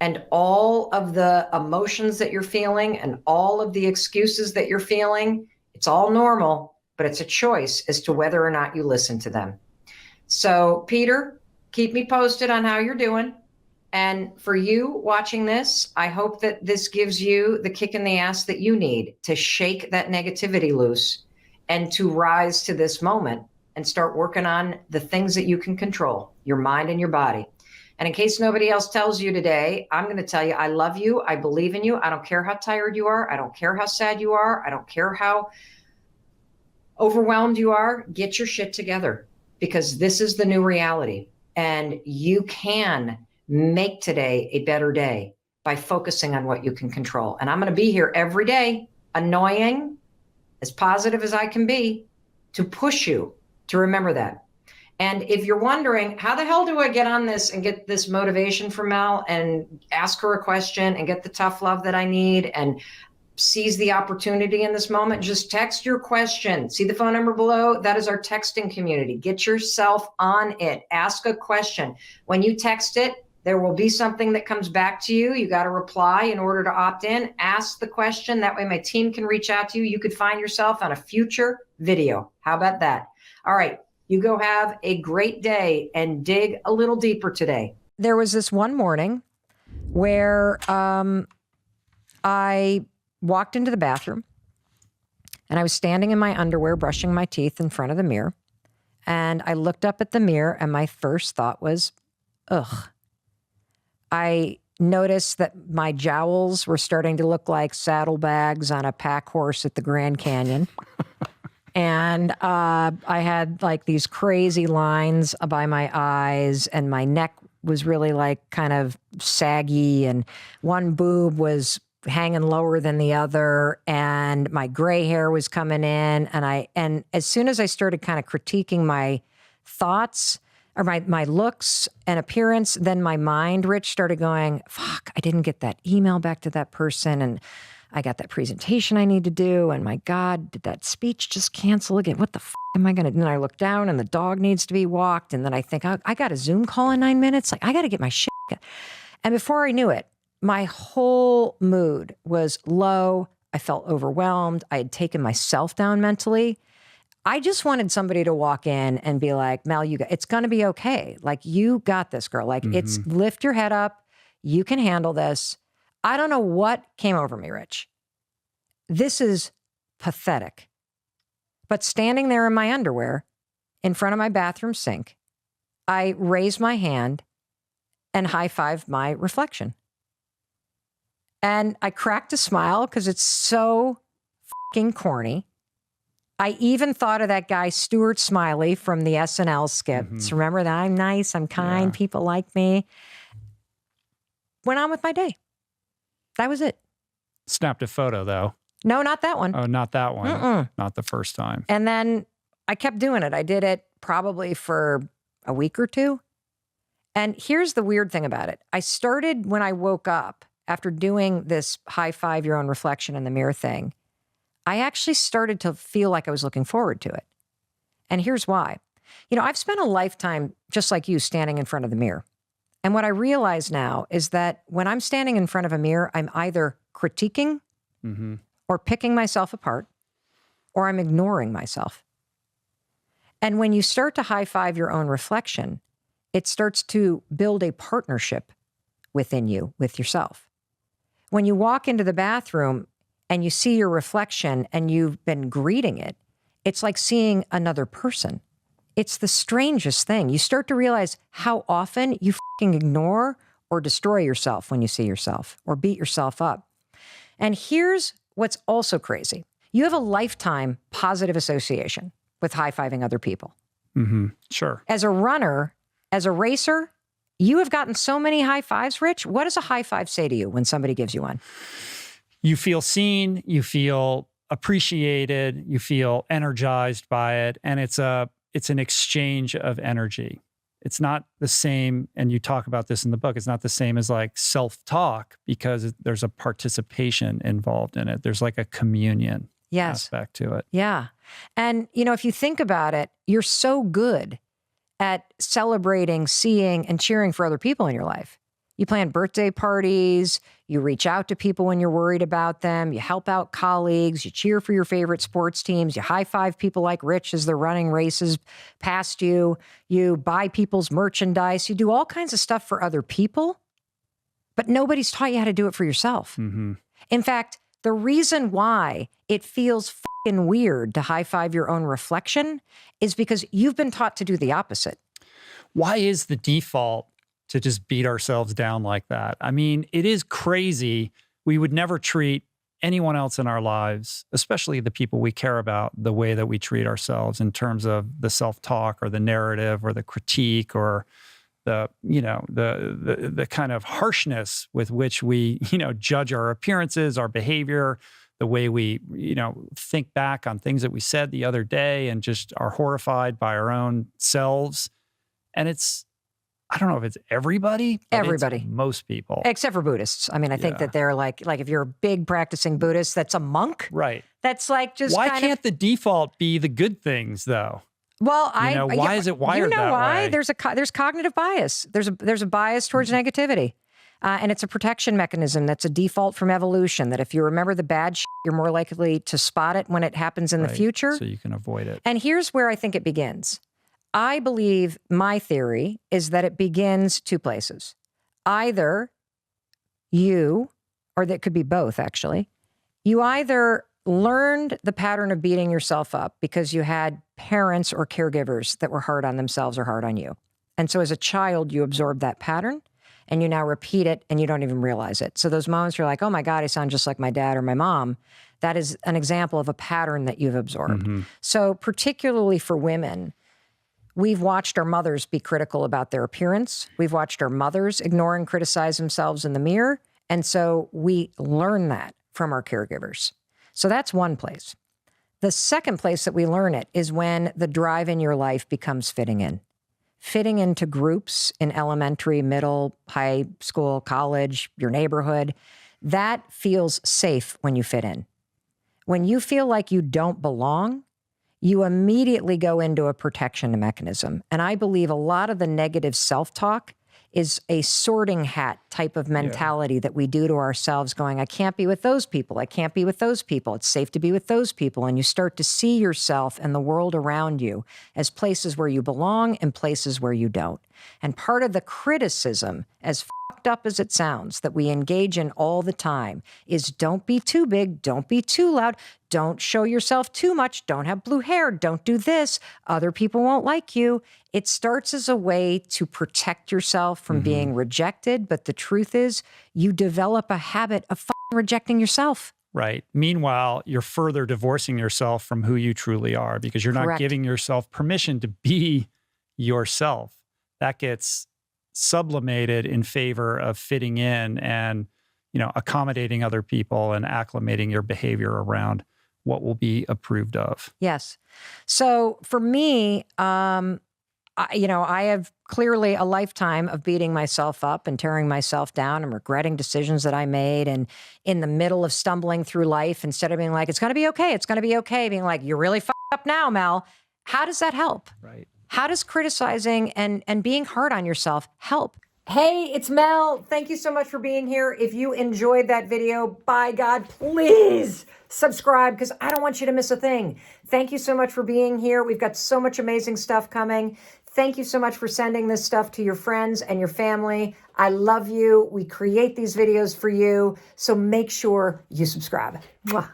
And all of the emotions that you're feeling and all of the excuses that you're feeling, it's all normal, but it's a choice as to whether or not you listen to them. So, Peter, keep me posted on how you're doing. And for you watching this, I hope that this gives you the kick in the ass that you need to shake that negativity loose and to rise to this moment and start working on the things that you can control, your mind and your body. And in case nobody else tells you today, I'm going to tell you, I love you. I believe in you. I don't care how tired you are. I don't care how sad you are. I don't care how overwhelmed you are. Get your shit together, because this is the new reality. And you can make today a better day by focusing on what you can control. And I'm going to be here every day, annoying, as positive as I can be, to push you to remember that. And if you're wondering, how the hell do I get on this and get this motivation from Mel and ask her a question and get the tough love that I need and seize the opportunity in this moment, just text your question. See the phone number below? That is our texting community. Get yourself on it. Ask a question. When you text it, there will be something that comes back to you. You got to reply in order to opt in. Ask the question. That way my team can reach out to you. You could find yourself on a future video. How about that? All right. You go have a great day and dig a little deeper today. There was this one morning where I walked into the bathroom and I was standing in my underwear, brushing my teeth in front of the mirror. And I looked up at the mirror and my first thought was, ugh. I noticed that my jowls were starting to look like saddlebags on a pack horse at the Grand Canyon. And I had like these crazy lines by my eyes, and my neck was really like kind of saggy, and one boob was hanging lower than the other, and my gray hair was coming in. And as soon as I started kind of critiquing my thoughts or my looks and appearance, then my mind, Rich, started going, fuck, I didn't get that email back to that person, and I got that presentation I need to do, and my God, did that speech just cancel again? What the f am I going to do? And then I look down and the dog needs to be walked, and then I think, I got a Zoom call in 9 minutes. Like, I got to get my shit. And before I knew it, my whole mood was low. I felt overwhelmed. I had taken myself down mentally. I just wanted somebody to walk in and be like, Mel, it's going to be okay. Like, you got this, girl. Like, it's lift your head up. You can handle this. I don't know what came over me, Rich. This is pathetic. But standing there in my underwear in front of my bathroom sink, I raised my hand and high-fived my reflection. And I cracked a smile because it's so fucking corny. I even thought of that guy, Stuart Smiley from the SNL skits. Remember that? I'm nice, I'm kind, people like me. Went on with my day. That was it. Snapped a photo, though. No, not that one. Oh, not that one. Mm-mm. Not the first time. And then I kept doing it. I did it probably for a week or two. And here's the weird thing about it. I started when I woke up after doing this high five your own reflection in the mirror thing. I actually started to feel like I was looking forward to it. And here's why. You know, I've spent a lifetime, just like you, standing in front of the mirror. And what I realize now is that when I'm standing in front of a mirror, I'm either critiquing or picking myself apart, or I'm ignoring myself. And when you start to high five your own reflection, it starts to build a partnership within you, with yourself. When you walk into the bathroom and you see your reflection and you've been greeting it, it's like seeing another person. It's the strangest thing. You start to realize how often you fucking ignore or destroy yourself when you see yourself or beat yourself up. And here's what's also crazy. You have a lifetime positive association with high-fiving other people. Sure. As a runner, as a racer, you have gotten so many high fives, Rich. What does a high five say to you when somebody gives you one? You feel seen, you feel appreciated, you feel energized by it, and it's an exchange of energy. It's not the same, and you talk about this in the book, it's not the same as like self-talk because there's a participation involved in it. There's like a communion aspect to it. Yeah. And, you know, if you think about it, you're so good at celebrating, seeing, and cheering for other people in your life. You plan birthday parties, you reach out to people when you're worried about them, you help out colleagues, you cheer for your favorite sports teams, you high-five people like Rich as they're running races past you, you buy people's merchandise, you do all kinds of stuff for other people, but nobody's taught you how to do it for yourself. In fact, the reason why it feels fucking weird to high-five your own reflection is because you've been taught to do the opposite. Why is the default to just beat ourselves down like that? I mean, it is crazy. We would never treat anyone else in our lives, especially the people we care about, the way that we treat ourselves in terms of the self-talk or the narrative or the critique or the, you know, the kind of harshness with which we, you know, judge our appearances, our behavior, the way we, you know, think back on things that we said the other day and just are horrified by our own selves. And it's, I don't know if it's everybody. It's most people. Except for Buddhists. I mean, I think that they're like if you're a big practicing Buddhist, that's a monk. Right. That's like just why can't the default be the good things though? Well, why is it wired that way? You know why? There's cognitive bias. There's a bias towards negativity. And it's a protection mechanism that's a default from evolution, that if you remember the bad shit, you're more likely to spot it when it happens in the future. So you can avoid it. And here's where I think it begins. I believe my theory is that it begins two places. Either you, or that could be both actually, you either learned the pattern of beating yourself up because you had parents or caregivers that were hard on themselves or hard on you. And so as a child, you absorbed that pattern and you now repeat it and you don't even realize it. So those moments you're like, oh my God, I sound just like my dad or my mom. That is an example of a pattern that you've absorbed. So particularly for women, we've watched our mothers be critical about their appearance. We've watched our mothers ignore and criticize themselves in the mirror. And so we learn that from our caregivers. So that's one place. The second place that we learn it is when the drive in your life becomes fitting in. Fitting into groups in elementary, middle, high school, college, your neighborhood. That feels safe when you fit in. When you feel like you don't belong, you immediately go into a protection mechanism. And I believe a lot of the negative self-talk is a sorting hat type of mentality that we do to ourselves going, I can't be with those people. I can't be with those people. It's safe to be with those people. And you start to see yourself and the world around you as places where you belong and places where you don't. And part of the criticism, as fucked up as it sounds, that we engage in all the time is don't be too big, don't be too loud, don't show yourself too much, don't have blue hair, don't do this, other people won't like you. It starts as a way to protect yourself from being rejected, but the truth is you develop a habit of rejecting yourself. right? Meanwhile, you're further divorcing yourself from who you truly are because you're not Correct. giving yourself permission to be yourself. That gets sublimated in favor of fitting in and, accommodating other people and acclimating your behavior around what will be approved of. Yes. So for me, I have clearly a lifetime of beating myself up and tearing myself down and regretting decisions that I made. And in the middle of stumbling through life, instead of being like, it's going to be okay, it's going to be okay, being like, you're really fucked up now, Mel. How does that help? Right. How does criticizing and being hard on yourself help? Hey, it's Mel. Thank you so much for being here. If you enjoyed that video, by God, please subscribe because I don't want you to miss a thing. Thank you so much for being here. We've got so much amazing stuff coming. Thank you so much for sending this stuff to your friends and your family. I love you. We create these videos for you. So make sure you subscribe. Mwah.